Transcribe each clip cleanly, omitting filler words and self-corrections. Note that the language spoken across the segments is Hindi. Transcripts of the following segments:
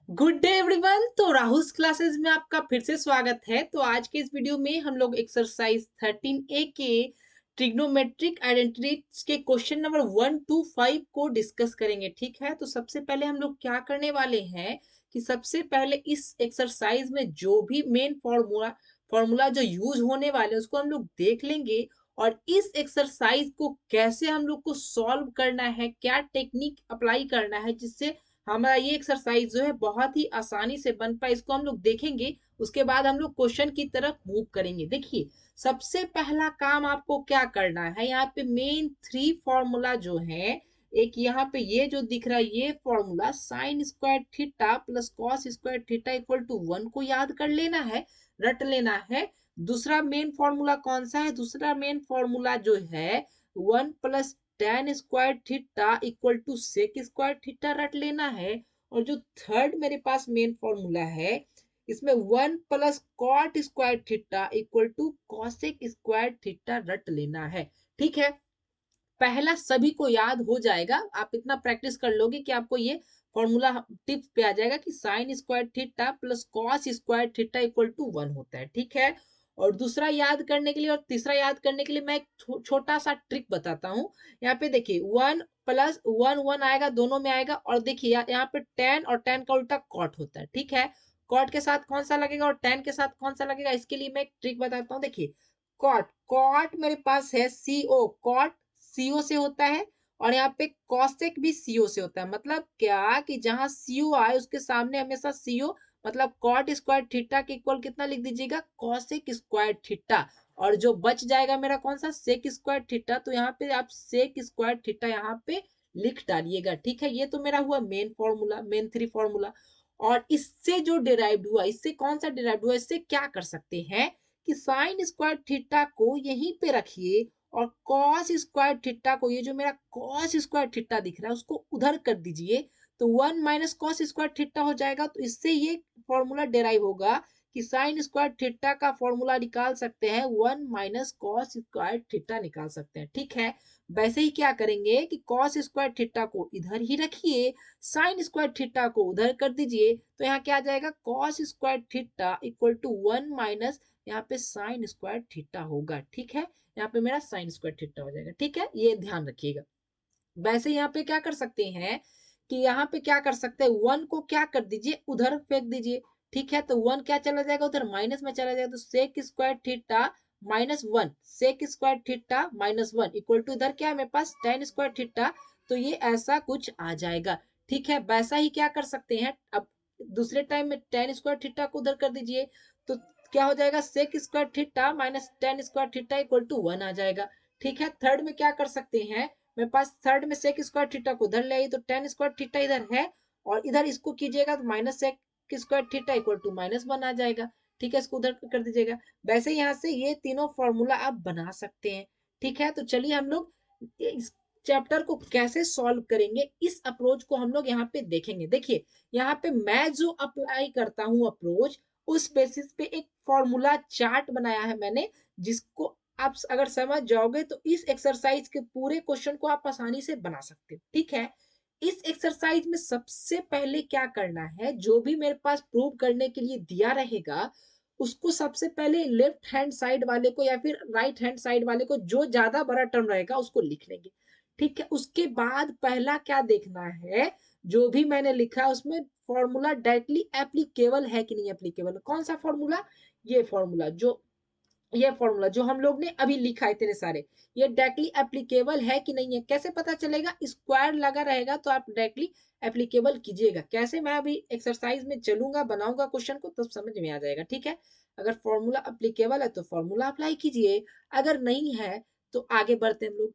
Good day everyone. तो राहुल क्लासेस में आपका फिर से स्वागत है। तो आज के इस वीडियो में हम लोग एक्सरसाइज 13A के ट्रिग्नोमेट्रिक आइडेंटिटीज के क्वेश्चन नंबर 1 to 5 को डिस्कस करेंगे। ठीक है, तो सबसे पहले हम लोग क्या करने वाले हैं कि सबसे पहले इस एक्सरसाइज में जो भी मेन फॉर्मूला जो यूज होने वाले उसको हम लोग देख लेंगे। और इस एक्सरसाइज को कैसे हम लोग को सॉल्व करना है, क्या टेक्निक अप्लाई करना है जिससे हमारा ये एक्सरसाइज जो है बहुत ही आसानी से बन पाए, इसको हम लोग देखेंगे। उसके बाद हम लोग क्वेश्चन की तरफ मूव करेंगे। देखिए, सबसे पहला काम आपको क्या करना है, यहाँ पे मेन 3 फॉर्मूला जो है, एक यहाँ पे ये जो दिख रहा है ये formula sine square theta plus cos square theta equal to 1 को याद कर लेना है, रट लेना है। दूसरा मेन फॉर्मूला कौन सा है, दूसरा मेन फॉर्मूला जो है 1 plus tan square theta equal to sec square theta रट लेना है। और जो थर्ड मेरे पास मेन फॉर्मूला है, इसमें 1 plus cot square theta equal to cosec square theta रट लेना है। ठीक है, पहला सभी को याद हो जाएगा, आप इतना प्रैक्टिस कर लोगे कि आपको ये फॉर्मूला टिप्स पे आ जाएगा कि sine square theta plus cos square theta equal to 1 होता है। ठीक है, और दूसरा याद करने के लिए और तीसरा याद करने के लिए मैं एक छोटा सा ट्रिक बताता हूँ। यहाँ पे देखिए 1 प्लस 1 आएगा, दोनों में आएगा। और देखिए यहाँ पे टेन और टेन का उल्टा कॉट होता है। ठीक है, कॉट के साथ कौन सा लगेगा और टेन के साथ कौन सा लगेगा, इसके लिए मैं एक ट्रिक बताता हूँ। देखिए, कॉट कॉट मेरे पास है सीओ, कॉट सीओ से होता है। और यहाँ पे कॉसेक भी सीओ से होता है। मतलब क्या कि जहां सीओ आए उसके सामने हमेशा सीओ, मतलब कॉट स्क्वायर थीटा के इक्वल कितना लिख दीजिएगा, कॉसेक स्क्वायर थीटा। और जो बच जाएगा मेरा कौन सा, सेक स्क्वायर थीटा। तो यहाँ पे आप सेक स्क्वायर थीटा यहाँ पे लिख डालिएगा। ठीक है, ये तो मेरा हुआ मेन फॉर्मूला, मेन 3 फॉर्मूला। और इससे जो डिराइव्ड हुआ, इससे कौन सा डिराइव्ड हुआ, इससे क्या कर सकते हैं कि साइन स्क्वायर थीटा को यहीं पे रखिए और कॉस स्क्वायर थीटा को, ये जो मेरा कॉस स्क्वायर थीटा दिख रहा है उसको उधर कर दीजिए। तो 1 माइनस कॉस स्क्वायर थीटा हो जाएगा। तो इससे ये फॉर्मूला डेराइव होगा कि साइन स्क्वायर थीटा का फॉर्मूला निकाल सकते हैं, 1 माइनस कॉस स्क्वायर थीटा निकाल सकते हैं। ठीक है, वैसे ही क्या करेंगे कि कॉस स्क्वायर थीटा को इधर ही रखिए, साइन स्क्वायर थीटा को उधर कर दीजिए। तो यहाँ क्या आ जाएगा, cos square theta equal to 1 minus यहाँ पे साइन स्क्वायर थीटा होगा। ठीक है, यहाँ पे मेरा साइन स्क्वायर थीटा हो जाएगा। ठीक है, ये ध्यान रखिएगा। वैसे यहाँ पे क्या कर सकते हैं कि यहाँ पे क्या कर सकते हैं, 1 को क्या कर दीजिए, उधर फेंक दीजिए। ठीक है, तो 1 क्या चला जाएगा, उधर माइनस में चला जाएगा। तो sec square theta -1, sec square theta -1 equal to इधर क्या है मेरे पास, टेन स्क्वायर थीटा। तो ये ऐसा कुछ आ जाएगा। ठीक है, वैसा ही क्या कर सकते हैं, अब दूसरे टाइम में टेन स्क्वायर थीटा को उधर कर दीजिए। तो क्या हो जाएगा, sec square theta minus tan square theta equal to 1 आ जाएगा। ठीक है, थर्ड में क्या कर सकते हैं, मेरे पास थर्ड में सेक स्क्वायर थीटा को उधर ले आई, तो टेन स्क्वायर थीटा इधर है और इधर इसको कीजिएगा तो minus sec square theta equal to -1 आ जाएगा। ठीक है, इसको उधर कर दीजिएगा। वैसे यहाँ से ये तीनों फॉर्मूला आप बना सकते हैं। ठीक है, तो चलिए हम लोग इस चैप्टर को कैसे सॉल्व करेंगे, इस अप्रोच को हम लोग यहाँ पे देखेंगे। देखिए, यहाँ पे मैं जो अप्लाई करता हूँ अप्रोच, उस बेसिस पे एक फॉर्मूला चार्ट बनाया है मैंने, जिसको आप अगर समझ जाओगे तो इस एक्सरसाइज के पूरे क्वेश्चन को आप आसानी से बना सकते हो। ठीक है, इस एक्सरसाइज में सबसे पहले क्या करना है, जो भी मेरे पास प्रूव करने के लिए दिया रहेगा उसको सबसे पहले लेफ्ट हैंड साइड वाले को या फिर राइट हैंड साइड वाले को, जो ज्यादा बड़ा टर्म रहेगा उसको लिख लेंगे। ठीक है, उसके बाद पहला क्या देखना है, जो भी मैंने लिखा है उसमें फॉर्मूला डायरेक्टली एप्लीकेबल है कि नहीं एप्लीकेबल। कौन सा फॉर्मूला, ये फॉर्मूला जो, ये फॉर्मूला जो हम लोग ने अभी लिखा है इतने सारे, ये डायरेक्टली एप्लीकेबल है कि नहीं है। कैसे पता चलेगा, स्क्वायर लगा रहेगा तो आप डायरेक्टली एप्लीकेबल कीजिएगा। कैसे, मैं अभी एक्सरसाइज में चलूंगा, बनाऊंगा क्वेश्चन को, तब समझ में आ जाएगा। ठीक है, अगर फॉर्मूला एप्लीकेबल है तो फॉर्मूला अप्लाई कीजिए, अगर नहीं है तो आगे बढ़ते हम लोग।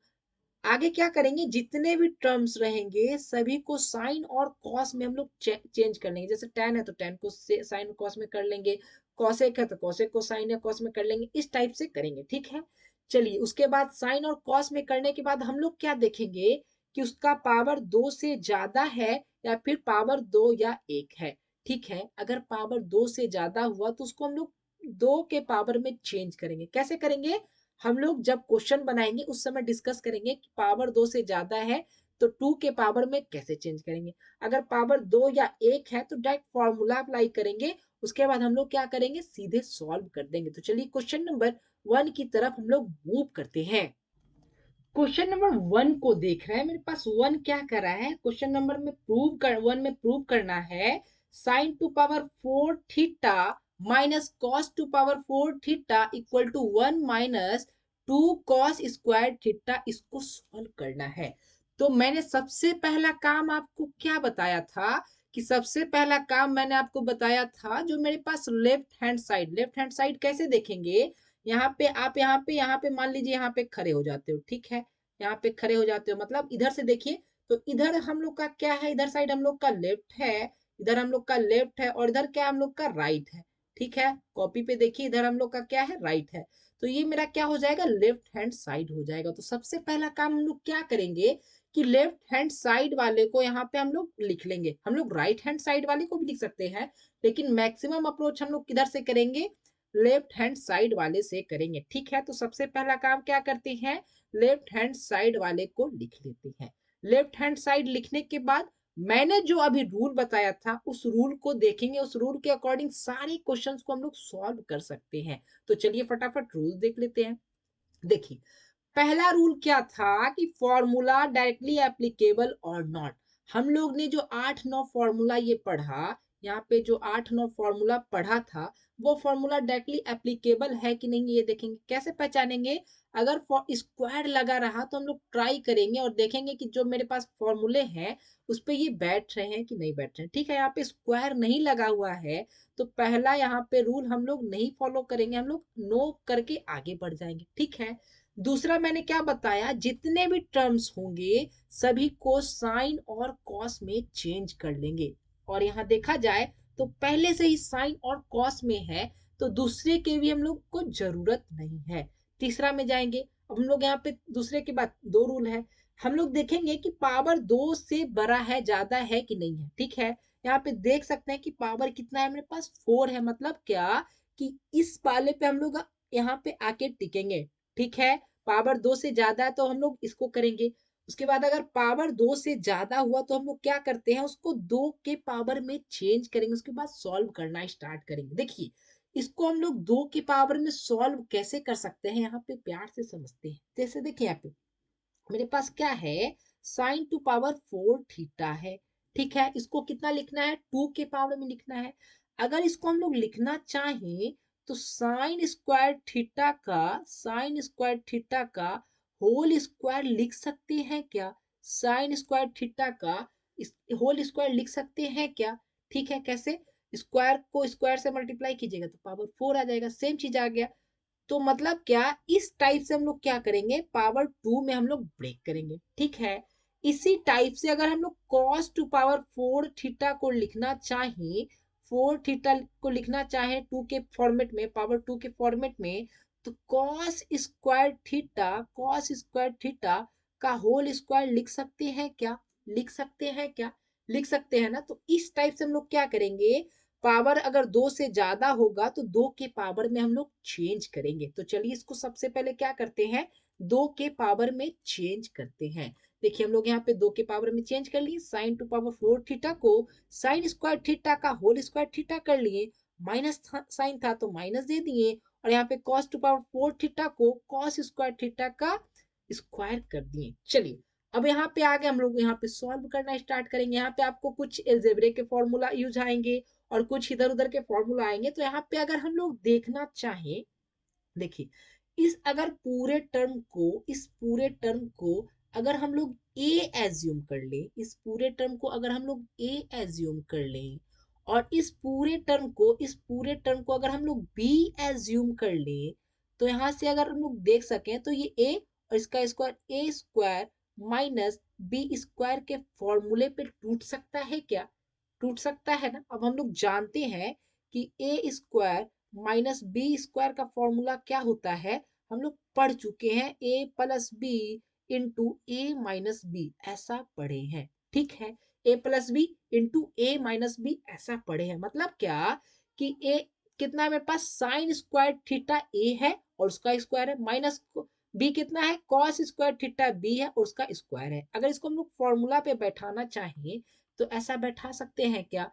आगे क्या करेंगे, जितने भी टर्म्स रहेंगे सभी को साइन और कॉस में हम लोग चेंज कर लेंगे। जैसे टेन है तो टेन को साइन कॉस में कर लेंगे, कॉसेक है तो कॉसेक को साइन या कॉस में कर लेंगे, इस टाइप से करेंगे। ठीक है, चलिए उसके बाद साइन और कॉस में करने के बाद हम लोग क्या देखेंगे कि उसका पावर 2 से ज्यादा है या फिर पावर 2 या 1 है। ठीक है, अगर पावर 2 से ज्यादा हुआ तो उसको हम लोग 2 के पावर में चेंज करेंगे। कैसे करेंगे, हम लोग जब क्वेश्चन बनाएंगे उस समय डिस्कस करेंगे कि पावर 2 से ज्यादा है तो 2 के पावर में कैसे चेंज करेंगे। अगर पावर 2 या 1 है तो डायरेक्ट फॉर्मूला अप्लाई करेंगे, उसके बाद हम लोग क्या करेंगे, सीधे सॉल्व कर देंगे। तो चलिए क्वेश्चन नंबर 1 की तरफ हम लोग मूव करते हैं। क्वेश्चन नंबर 1 को देख रहे हैं, मेरे पास 1 क्या कर रहा है, क्वेश्चन नंबर में 1 में प्रूव करना है sine to power 4 theta minus cos to power 4 theta equal to 1 minus 2 cos square theta, इसको सॉल्व करना है। तो मैंने सबसे पहला काम आपको क्या बताया था, कि सबसे पहला काम मैंने आपको बताया था जो मेरे पास लेफ्ट हैंड साइड कैसे देखेंगे, यहाँ पे मान लीजिए यहाँ पे खड़े हो जाते हो, ठीक है, यहाँ पे खड़े हो जाते हो, मतलब इधर से देखिए, तो इधर हम लोग का क्या है, इधर साइड हम लोग का लेफ्ट है, इधर हम लोग का लेफ्ट है, और इधर क्या हम लोग का राइट है, ठीक है। कॉपी पे देखिए, इधर हम लोग का क्या है, राइट है। तो ये मेरा क्या हो जाएगा, लेफ्ट हैंड साइड हो जाएगा। तो सबसे पहला काम हम लोग क्या करेंगे कि लेफ्ट हैंड साइड वाले को यहाँ पे हम लोग लिख लेंगे। हम लोग राइट हैंड साइड वाले को भी लिख सकते हैं, लेकिन मैक्सिमम अप्रोच हम लोग किधर से करेंगे, लेफ्ट हैंड साइड वाले से करेंगे, ठीक है। तो सबसे पहला काम क्या करते हैं, लेफ्ट हैंड साइड वाले को लिख लेते हैं। लेफ्ट हैंड साइड लिखने के बाद मैंने जो अभी रूल बताया था उस रूल को देखेंगे, उस रूल के अकॉर्डिंग सारे क्वेश्चंस को हम लोग सॉल्व कर सकते हैं। तो चलिए फटाफट रूल देख लेते हैं। देखिए, पहला रूल क्या था कि फॉर्मूला डायरेक्टली एप्लीकेबल और नॉट। हम लोग ने जो 8-9 फॉर्मूला ये पढ़ा, यहाँ पे जो 8-9 फॉर्मूला पढ़ा था, वो फॉर्मूला डायरेक्टली एप्लीकेबल है कि नहीं ये देखेंगे। कैसे पहचानेंगे, अगर स्क्वायर लगा रहा तो हम लोग ट्राई करेंगे और देखेंगे कि जो मेरे पास फॉर्मूले हैं उस पे ये बैठ रहे हैं कि नहीं बैठ रहे हैं, ठीक है। यहाँ पे स्क्वायर नहीं लगा हुआ है तो पहला यहाँ पे रूल हम लोग नहीं फॉलो करेंगे, हम लोग नो करके आगे बढ़ जाएंगे, ठीक है। दूसरा मैंने क्या बताया, जितने भी टर्म्स होंगे सभी को साइन और कॉस में चेंज कर लेंगे। और यहाँ देखा जाए तो पहले से ही साइन और कॉस में है, तो दूसरे के भी हम लोग को जरूरत नहीं है। तीसरा में जाएंगे, अब हम लोग यहाँ पे दूसरे के बाद 2 रूल है, हम लोग देखेंगे कि पावर 2 से बड़ा है, ज्यादा है कि नहीं है, ठीक है। यहाँ पे देख सकते हैं कि पावर कितना है, मेरे पास 4 है, मतलब क्या कि इस वाले पे हम लोग यहाँ पे आके टिकेंगे, ठीक है। पावर 2 से ज्यादा है तो हम लोग इसको करेंगे। उसके बाद अगर पावर 2 से ज्यादा हुआ तो हम लोग क्या करते हैं, उसको 2 के पावर में चेंज करेंगे, उसके बाद सॉल्व करना स्टार्ट करेंगे। देखिए, इसको हम लोग 2 के पावर में सॉल्व कैसे कर सकते हैं, यहाँ पे प्यार से समझते हैं। जैसे देखिए, यहाँ पे मेरे पास क्या है, साइन टू पावर 4 थीटा है, ठीक है। इसको कितना लिखना है, 2 के पावर में लिखना है। अगर इसको हम लोग लिखना चाहें तो साइन स्क्वायर थीटा का होल स्क्वायर लिख सकते हैं क्या, साइन स्क्वायर थीटा का होल स्क्वायर लिख सकते हैं क्या, ठीक है। कैसे, स्क्वायर को स्क्वायर से मल्टीप्लाई कीजिएगा तो पावर 4 आ जाएगा, सेम चीज आ गया। तो मतलब क्या, इस टाइप से हम लोग क्या करेंगे, पावर 2 में हम लोग ब्रेक करेंगे, ठीक है। इसी टाइप से अगर हम लोग cos टू पावर 4 थीटा को लिखना चाहें, 4 थीटा को लिखना चाहें 2 के फॉर्मेट में, पावर 2 के फॉर्मेट में, तो cos स्क्वायर थीटा का होल स्क्वायर लिख सकते हैं क्या, लिख सकते हैं क्या, लिख सकते हैं ना। तो इस टाइप से हम लोग क्या करेंगे, पावर अगर 2 से ज्यादा होगा तो 2 के पावर में हम लोग चेंज करेंगे। तो चलिए इसको सबसे पहले क्या करते हैं, 2 के पावर में चेंज करते हैं। देखिए, हम लोग यहाँ पे 2 के पावर में चेंज कर लिए, साइन टू पावर 4 थीटा को साइन स्क्वायर थीटा का होल स्क्वायर थीटा कर लिए, माइनस साइन था तो माइनस दे दिए, और यहाँ पे cos टू पावर 4 थीटा को cos स्क्वायर थीटा का स्क्वायर कर दिए। चलिए, अब यहाँ पे आगे हम लोग यहाँ पे सॉल्व करना स्टार्ट करेंगे। यहाँ पे आपको कुछ एलजेब्रे के फॉर्मूला यूज आएंगे और कुछ इधर उधर के फॉर्मूला आएंगे। तो यहाँ पे अगर हम लोग देखना चाहें, देखिए, इस पूरे टर्म को अगर हम लोग ए एज्यूम कर ले, इस पूरे टर्म को अगर हम लोग ए एज्यूम कर लें, और इस पूरे टर्म को अगर हम लोग बी एज्यूम कर ले, तो यहाँ से अगर हम लोग देख सकें तो ये ए और इसका स्क्वायर, ए स्क्वायर माइनस बी स्क्वायर के फॉर्मूले पे टूट सकता है क्या, टूट सकता है ना। अब हम लोग जानते हैं कि ए स्क्वायर माइनस बी स्क्वायर का फॉर्मूला क्या होता है, हम लोग पढ़ चुके हैं, A plus B into A minus B, ऐसा पढ़े हैं, ठीक है। ए plus B into A minus B ऐसा पढ़े हैं। मतलब क्या कि ए कितना है मेरे पास, साइन स्क्वायर थीटा ए है और उसका स्क्वायर है, माइनस बी कितना है, कॉस स्क्वायर थीटा बी है और उसका स्क्वायर है। अगर इसको हम लोग फॉर्मूला पे बैठाना चाहें तो ऐसा बैठा सकते हैं क्या,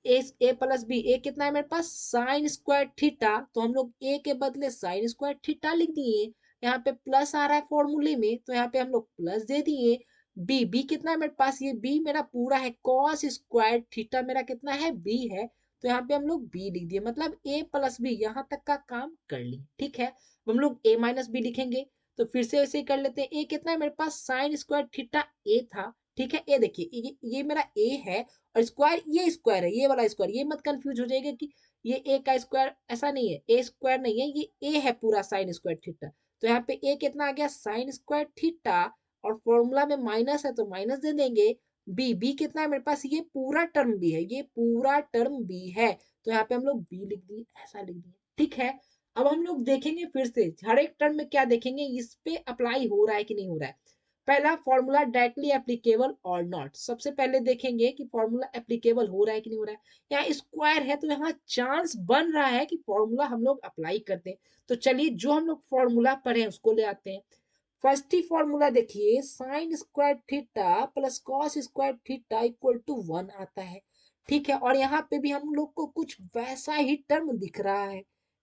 ए प्लस बी, ए कितना है मेरे पास साइन स्क्वायर थीटा, तो हम लोग ए के बदले साइन स्क्वायर थीटा लिख दिए। यहाँ पे प्लस आ रहा है फॉर्मूले में तो यहाँ पे हम लोग प्लस दे दिए। बी कितना है मेरे पास, ये बी मेरा पूरा है कॉस स्क्वायर थीटा, मेरा कितना है बी है, तो यहाँ पे हम लोग बी लिख दिए, मतलब ए प्लस बी यहाँ तक का काम कर लिए। ठीक है, अब हम लोग ए माइनस बी लिखेंगे, तो फिर से ऐसे ही कर लेते हैं। ए कितना है मेरे पास साइन स्क्वायर थीटा ए था, ठीक है, ए देखिए ये मेरा ए है और स्क्वायर ये स्क्वायर है, ये वाला स्क्वायर, ये मत कंफ्यूज हो जाएगा कि ये ए का स्क्वायर, ऐसा नहीं है, ए स्क्वायर नहीं है, ये ए है पूरा साइन स्क्वायर थीटा। तो यहाँ पे ए कितना आ गया साइन स्क्वायर थीटा और फॉर्मूला में माइनस है तो माइनस दे देंगे। बी कितना है मेरे पास, ये पूरा टर्म बी है, ये पूरा टर्म बी है, तो यहाँ पे हम लोग बी लिख दिए, ऐसा लिख दिए। ठीक है, अब हम लोग देखेंगे फिर से हर एक टर्म में क्या देखेंगे, इस पे अप्लाई हो रहा है कि नहीं हो रहा है। पहला फॉर्मूला डायरेक्टली एप्लीकेबल और नॉट, सबसे पहले देखेंगे कि फॉर्मूला एप्लीकेबल हो रहा है कि नहीं हो रहा है। यहाँ स्क्वायर है तो यहाँ चांस बन रहा है कि फॉर्मूला हम लोग अप्लाई करते हैं। तो चलिए जो हम लोग फॉर्मूला पढ़े उसको ले आते हैं। फर्स्ट ही फॉर्मूला देखिए, sine square theta plus cos square theta equal to 1 आता है। ठीक है, और यहाँ पे भी हम लोग को कुछ वैसा ही टर्म दिख रहा है।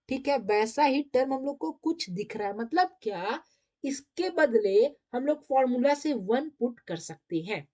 ठीक है, वैसा ही टर्म हम लोग को कुछ दिख रहा है, मतलब क्या, इसके बदले हम लोग फॉर्मूला से 1 पुट कर सकते हैं।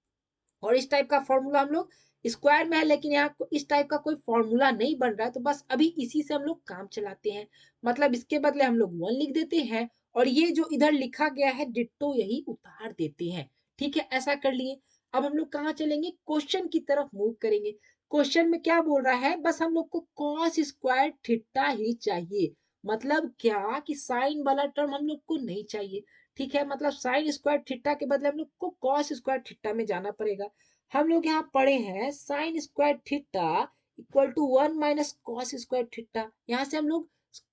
और इस टाइप का फॉर्मूला हम लोग स्क्वायर में है, लेकिन यहाँ इस टाइप का कोई फॉर्मूला नहीं बन रहा है, तो बस अभी इसी से हम लोग काम चलाते हैं। मतलब इसके बदले हम लोग 1 लिख देते हैं और ये जो इधर लिखा गया है डिट्टो यही उतार देते हैं। ठीक है, ऐसा कर लिए। अब हम लोग कहाँ चलेंगे, क्वेश्चन की तरफ मूव करेंगे। क्वेश्चन में क्या बोल रहा है, बस हम लोग को कॉस स्क्वायर थीटा ही चाहिए। मतलब क्या कि साइन वाला टर्म हम लोग को नहीं चाहिए। ठीक है, मतलब साइन स्क्वायर थीटा के बदले हम लोग को कॉस स्क्वायर थीटा में जाना पड़ेगा। हम लोग यहाँ पढ़े हैं sine square theta equal to 1 minus cos square theta, यहाँ से हम लोग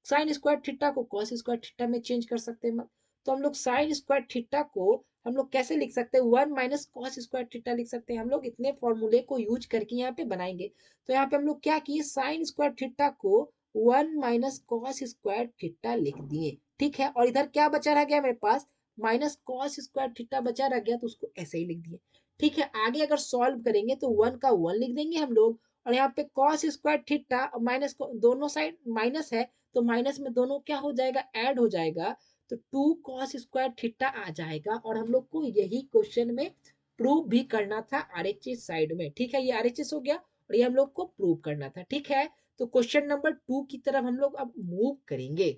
साइन स्क्वायर थीटा को कॉस स्क्वायर थीटा में चेंज कर सकते हैं। तो हम लोग साइन स्क्वायर थीटा को हम लोग कैसे लिख सकते हैं, 1 माइनस कॉस स्क्वायर थीटा लिख सकते हैं। हम लोग इतने फॉर्मूले को यूज करके यहाँ पे बनाएंगे। तो यहाँ पे हम लोग क्या किए, साइन स्क्वायर थीटा को 1 माइनस कॉस स्क्वायर थीटा लिख दिए। ठीक है, और इधर क्या बचा रह गया मेरे पास, माइनस कॉस स्क्वायर थीटा बचा रह गया, तो उसको ऐसे ही लिख दिए। ठीक है, आगे अगर सॉल्व करेंगे तो 1 का 1 लिख देंगे हम लोग, और यहाँ पे कॉस स्क्वायर थीटा माइनस को दोनों साइड माइनस है तो माइनस में दोनों क्या हो जाएगा, ऐड हो जाएगा, तो 2 कॉस स्क्वायर थीटा आ जाएगा। और हम लोग को यही क्वेश्चन में प्रूव भी करना था आरएचएस साइड में। ठीक है, ये आरएचएस हो गया और ये हम लोग को प्रूव करना था। ठीक है, तो क्वेश्चन नंबर 2 की तरफ हम लोग अब मूव करेंगे।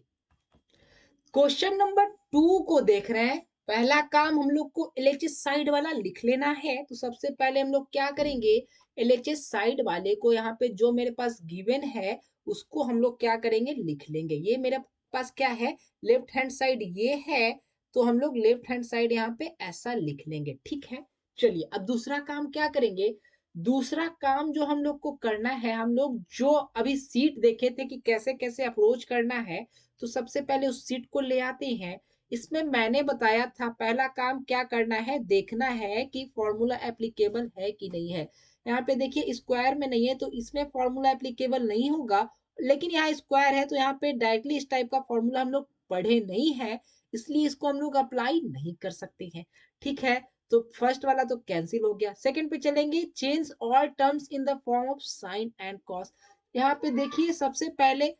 क्वेश्चन नंबर 2 को देख रहे हैं। पहला काम हम लोग को एलएचएस साइड वाला लिख लेना है, तो सबसे पहले हम लोग क्या करेंगे, एलएचएस साइड वाले को यहाँ पे जो मेरे पास गिवन है उसको हम लोग क्या करेंगे, लिख लेंगे। ये मेरे पास क्या है, लेफ्ट हैंड साइड ये है, तो हम लोग लेफ्ट हैंड साइड यहाँ पे ऐसा लिख लेंगे। ठीक है, चलिए अब दूसरा काम क्या करेंगे। दूसरा काम जो हम लोग को करना है, हम लोग जो अभी सीट देखे थे कि कैसे कैसे अप्रोच करना है, तो सबसे पहले उस सीट को ले आते हैं। इसमें मैंने बताया था पहला काम क्या करना है, देखना है कि फॉर्मूला एप्लीकेबल है कि नहीं है। यहाँ पे देखिए स्क्वायर में नहीं है तो इसमें फॉर्मूला एप्लीकेबल नहीं होगा, लेकिन यहाँ स्क्वायर है तो यहाँ पे डायरेक्टली इस टाइप का फॉर्मूला हम लोग पढ़े नहीं है, इसलिए इसको हम लोग अप्लाई नहीं कर सकते हैं। ठीक है, तो फर्स्ट वाला तो कैंसिल हो गया। सेकंड पे चलेंगे, change all terms in the form of sine and cos. यहाँ पे देखिए सबसे पहले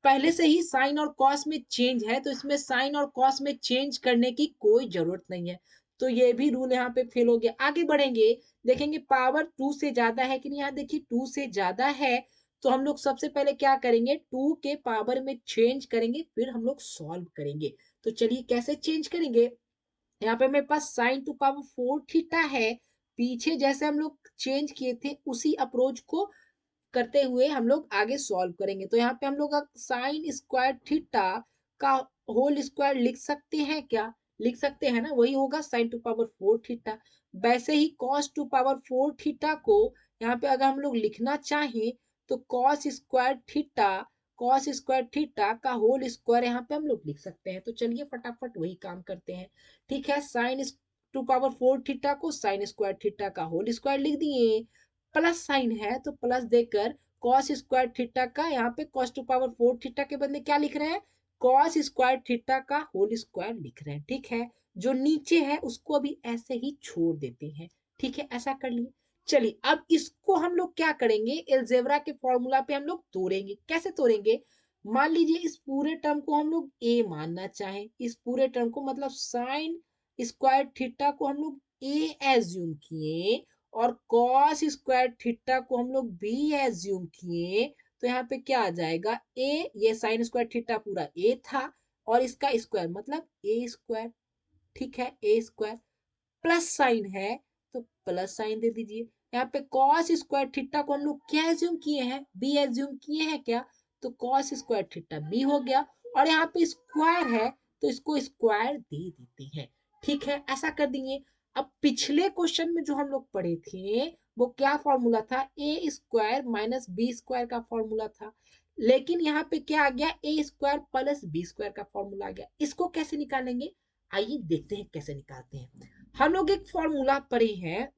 पहले से ही साइन और कॉस में चेंज है, तो इसमें साइन और कॉस में चेंज करने की कोई जरूरत नहीं है, तो ये भी रूल यहाँ पे फेल हो गया। आगे बढ़ेंगे, देखेंगे पावर 2 से ज्यादा है कि नहीं। यहाँ देखिए 2 से ज्यादा है, तो हम लोग सबसे पहले क्या करेंगे, 2 के पावर में चेंज करेंगे, फिर हम लोग सॉल्व करेंगे। तो चलिए कैसे चेंज करेंगे, यहाँ पे मेरे पास साइन टू पावर 4 थीटा है, पीछे जैसे हम लोग चेंज किए थे उसी अप्रोच को करते हुए हम लोग आगे सॉल्व करेंगे। तो यहाँ पे हम लोग साइन स्क्वायर थीटा का होल स्क्वायर लिख सकते हैं क्या, लिख सकते हैं ना, वही होगा साइन टू पावर 4 थीटा। वैसे ही कॉस टू पावर 4 थीटा को यहाँ पे अगर हम लोग लिखना चाहें तो कॉस स्क्वायर थीटा का होल स्क्वायर यहाँ पे हम लोग लिख सकते हैं। तो चलिए फटाफट वही काम करते हैं। ठीक है, साइन टू पावर 4 थीटा को साइन स्क्वायर थीटा का होल स्क्वायर लिख दिए, प्लस साइन है तो प्लस देकर कॉस स्क्वायर थीटा का यहाँ पे कॉस टू पावर 4 थीटा के बदले क्या लिख रहे हैं, कॉस स्क्वायर थीटा का होल स्क्वायर लिख रहे हैं, ठीक है। जो नीचे है उसको अभी ऐसे ही छोड़ देते हैं, ठीक है, ऐसा कर लिए। चलिए अब इसको हम लोग क्या करेंगे, अलजेब्रा के फॉर्मूला पे हम लोग तोड़ेंगे। कैसे तोड़ेंगे, मान लीजिए इस पूरे टर्म को हम लोग ए मानना चाहें, इस पूरे टर्म को मतलब साइन स्क्वायर थीटा को हम लोग ए एज्यूम किए और कॉस स्क्वायर थीटा को हम लोग बी एज्यूम किए, तो यहाँ पे क्या आ जाएगा, ए, ये साइन स्क्वायर थीटा पूरा ए था और इसका स्क्वायर मतलब ए स्क्वायर, ठीक है, ए स्क्वायर प्लस साइन है तो प्लस साइन दे दीजिए। यहाँ पे कॉस स्क्वायर थीटा को हम लोग क्या एज्यूम किए हैं, बी एज्यूम किए हैं क्या, तो कॉस स्क्वायर थीटा बी हो गया और यहाँ पे स्क्वायर है तो इसको स्क्वायर दे देते हैं, ठीक है, ऐसा कर देंगे। अब पिछले क्वेश्चन में जो हम लोग पढ़े थे वो क्या फॉर्मूला था, ए स्क्वायर माइनस बी स्क्वायर का फॉर्मूला था, लेकिन यहाँ पे क्या आ गया, ए स्क्वायर प्लस बी स्क्वायर का फॉर्मूला आ गया। इसको कैसे निकालेंगे, आइए देखते हैं कैसे निकालते हैं। हम लोग एक फॉर्मूला पढ़े हैं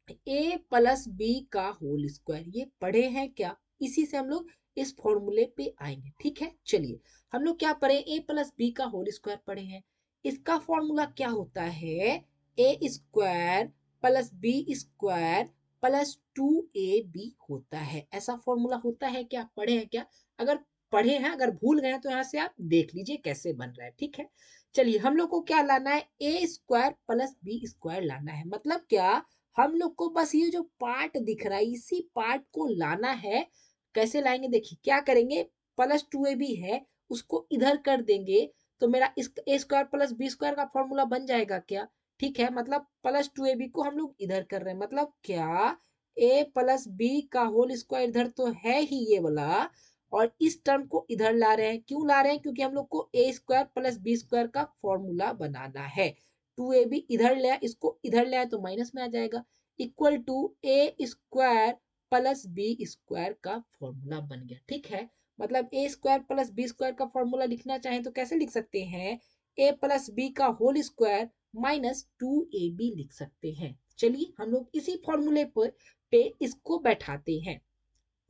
ए प्लस बी का होल स्क्वायर, ये पढ़े हैं क्या, इसी से हम लोग इस फॉर्मूले पे आएंगे, ठीक है। चलिए हम लोग क्या पढ़े, ए प्लस बी का होल स्क्वायर पढ़े हैं। इसका फॉर्मूला क्या होता है, A square plus B square plus 2ab होता है, ऐसा फॉर्मूला होता है क्या, पढ़े हैं क्या, अगर पढ़े हैं, अगर भूल गए तो यहाँ से आप देख लीजिए कैसे बन रहा है, ठीक है। चलिए हम लोग को क्या लाना है, A square plus B square लाना है, मतलब क्या, हम लोग को बस ये जो पार्ट दिख रहा है इसी पार्ट को लाना है। कैसे लाएंगे, देखिए क्या करेंगे, प्लस 2ab है उसको इधर कर देंगे तो मेरा इस ए स्क्वायर प्लस बी स्क्वायर का फॉर्मूला बन जाएगा क्या, ठीक है, मतलब प्लस 2ab को हम लोग इधर कर रहे हैं, मतलब क्या, ए प्लस बी का होल स्क्वायर इधर तो है ही ये वाला और इस टर्म को इधर ला रहे हैं, क्यों ला रहे हैं, क्योंकि हम लोग को ए स्क्वायर प्लस बी स्क्वायर का फॉर्मूला बनाना है। 2ab इधर ले, इसको इधर ले आए तो माइनस में आ जाएगा, equal to A square plus B square का फॉर्मूला बन गया, ठीक है। मतलब A square plus B square का फॉर्मूला लिखना चाहें तो कैसे लिख सकते हैं, ए प्लस बी का होल स्क्वायर माइनस 2ab लिख सकते हैं। चलिए हम लोग इसी फॉर्मूले पर पे इसको बैठाते हैं।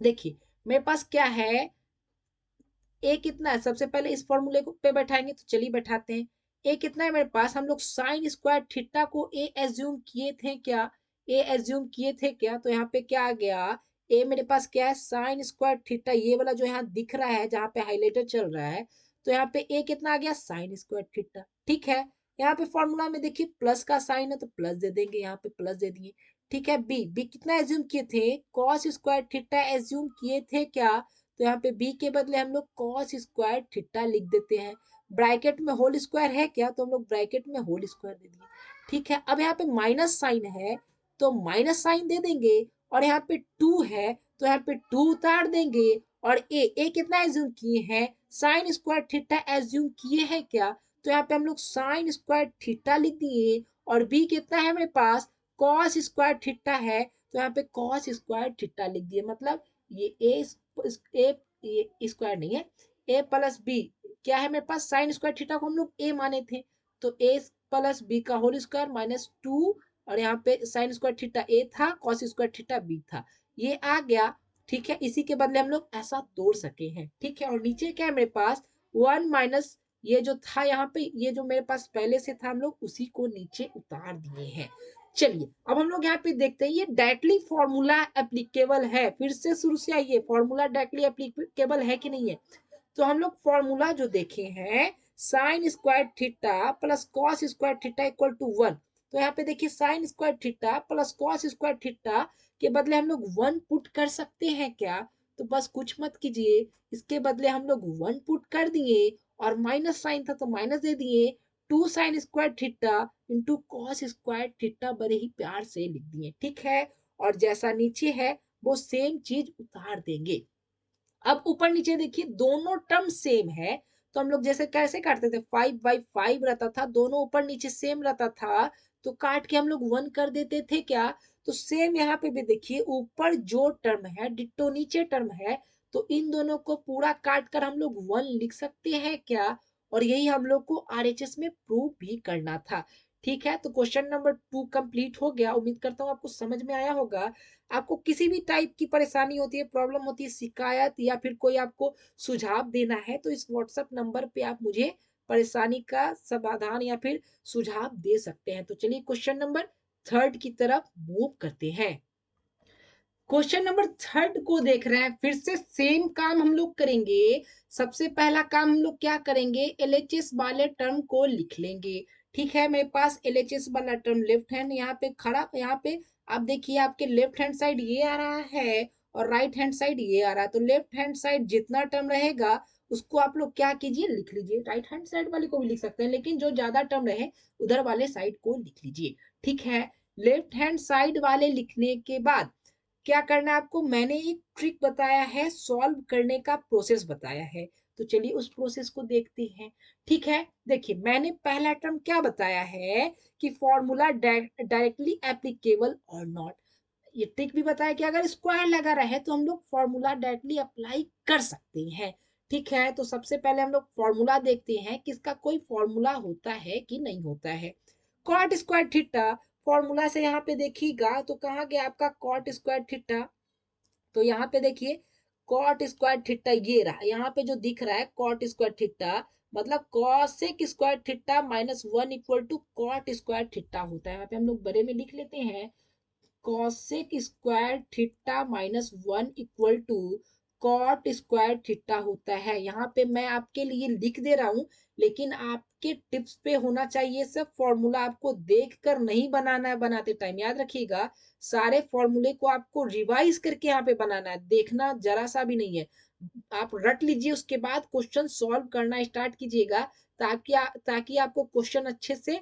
देखिए मेरे पास क्या है, ए कितना है, सबसे पहले इस फॉर्मूले को पे बैठाएंगे तो चलिए बैठाते हैं। ए कितना है मेरे पास, हम लोग साइन स्क्वायर थीटा को ए एज्यूम किए थे क्या, ए एज्यूम किए थे क्या, तो यहाँ पे क्या आ गया, ए मेरे पास क्या है, साइन स्क्वायर थीटा, ये वाला जो यहाँ दिख रहा है जहाँ पे हाईलाइटर चल रहा है, तो यहाँ पे ए कितना आ गया, साइन स्क्वायर थीटा, ठीक है। यहाँ पे फॉर्मूला में देखिए प्लस का साइन है तो प्लस दे देंगे, यहाँ पे प्लस दे दिए, ठीक है। बी, बी कितना एज्यूम किए थे, कॉस स्क्वायर थीटा एज्यूम किए थे क्या, तो यहाँ पे बी के बदले हम लोग कॉस स्क्वायर थीटा लिख देते हैं। ब्रैकेट में होल स्क्वायर है क्या, तो हम लोग ब्रैकेट में होल स्क्वायर दे दिए, ठीक है। अब यहाँ पे माइनस साइन है तो माइनस साइन दे देंगे और यहाँ पे 2 है तो यहाँ पे 2 उतार देंगे और ए कितना एज्यूम किए हैं, साइन स्क्वायर थीटा एज्यूम किए हैं क्या, तो यहाँ पे हम लोग साइन स्क्वायर थीटा लिख दिए और बी कितना है मेरे पास, कॉस स्क्वायर थीटा है तो यहाँ पे कॉस स्क्वायर थीटा लिख दिए। मतलब ये ए स्क्वायर नहीं है, ए प्लस बी क्या है मेरे पास, साइन स्क्वायर थीटा को हम लोग ए माने थे तो ए प्लस बी का होल स्क्वायर माइनस 2 और यहाँ पे साइन स्क्वायर थीटा ए था, कॉस स्क्वायर थीटा बी था, ये आ गया, ठीक है। इसी के बदले हम लोग ऐसा तोड़ सके हैं, ठीक है। और नीचे क्या है मेरे पास, 1 माइनस ये जो था यहाँ पे, ये जो मेरे पास पहले से था हम लोग उसी को नीचे उतार दिए हैं। चलिए अब हम लोग यहाँ पे देखते हैं ये डायरेक्टली फॉर्मूला एप्लीकेबल है, फिर से शुरू से आइए, फॉर्मूला डायरेक्टली एप्लीकेबल है कि नहीं है। तो हम लोग फॉर्मूला जो देखे हैं, sine square theta plus cos square theta equal to 1, तो यहाँ पे देखिए sine square theta plus cos square theta के बदले हम लोग 1 पुट कर सकते हैं क्या, तो बस कुछ मत कीजिए, इसके बदले हम लोग 1 पुट कर दिए और माइनस साइन था तो माइनस दे दिए, 2 sign square theta into cos square theta बड़े ही प्यार से लिख दिए, ठीक है। और जैसा नीचे है वो सेम चीज उतार देंगे। अब ऊपर नीचे देखिए दोनों टर्म सेम है तो हम लोग जैसे कैसे काटते थे, 5/5 रहता था, दोनों ऊपर नीचे सेम रहता था तो काट के हम लोग 1 कर देते थे क्या, तो सेम यहाँ पे भी देखिए ऊपर जो टर्म है डिट्टो नीचे टर्म है तो इन दोनों को पूरा काट कर हम लोग 1 लिख सकते हैं क्या, और यही हम लोग को आरएचएस में प्रूव भी करना था। ठीक है, तो क्वेश्चन नंबर 2 कंप्लीट हो गया। उम्मीद करता हूँ आपको समझ में आया होगा। आपको किसी भी टाइप की परेशानी होती है, प्रॉब्लम होती है, शिकायत या फिर कोई आपको सुझाव देना है तो इस व्हाट्सएप नंबर पे आप मुझे परेशानी का समाधान या फिर सुझाव दे सकते हैं। तो चलिए क्वेश्चन नंबर 3 की तरफ मूव करते हैं। क्वेश्चन नंबर 3 को देख रहे हैं, फिर से सेम काम हम लोग करेंगे। सबसे पहला काम हम लोग क्या करेंगे, एलएचएस वाले टर्म को लिख लेंगे। ठीक है, मेरे पास एलएचएस वाला टर्म लेफ्ट हैंड यहाँ पे खड़ा, यहाँ पे आप देखिए आपके लेफ्ट हैंड साइड ये आ रहा है और राइट हैंड साइड ये आ रहा है। तो लेफ्ट हैंड साइड जितना टर्म रहेगा उसको आप लोग क्या कीजिए, लिख लीजिए। राइट हैंड साइड वाले को भी लिख सकते हैं, लेकिन जो ज्यादा टर्म रहे उधर वाले साइड को लिख लीजिए। ठीक है, लेफ्ट हैंड साइड वाले लिखने के बाद क्या करना है आपको, मैंने एक ट्रिक बताया है, सॉल्व करने का प्रोसेस बताया है। तो चलिए उस प्रोसेस को देखते हैं। ठीक है, देखिए मैंने पहला टर्म क्या बताया है कि फॉर्मूला डायरेक्टली एप्लीकेबल और नॉट। ये ट्रिक भी बताया कि अगर स्क्वायर लगा रहे तो हम लोग फॉर्मूला डायरेक्टली अप्लाई कर सकते हैं। ठीक है, तो सबसे पहले हम लोग फॉर्मूला देखते हैं कि इसका कोई फॉर्मूला होता है कि नहीं होता है। कॉट स्क्वायर थीटा, फॉर्मूला से यहाँ पे देखिएगा तो कहाँ गया आपका कॉट स्क्वायर थीटा। तो यहाँ पे देखिए कॉट स्क्वायर थीटा ये रहा, यहाँ पे जो दिख रहा है कॉट स्क्वायर थीटा मतलब cosec square theta minus 1 equal to cot square theta होता है। यहाँ पे हम लोग बड़े में लिख लेते हैं, cosec square theta minus 1 equal to cot square theta होता है। यहाँ पे मैं आपके लिए लिख दे रहा हूँ, लेकिन आपके टिप्स पे होना चाहिए सब फॉर्मूला, आपको देखकर नहीं बनाना है। बनाते टाइम याद रखिएगा सारे फॉर्मूले को आपको रिवाइज करके यहाँ पे बनाना है, देखना जरा सा भी नहीं है। आप रट लीजिए, उसके बाद क्वेश्चन सॉल्व करना स्टार्ट कीजिएगा, ताकि आपको क्वेश्चन अच्छे से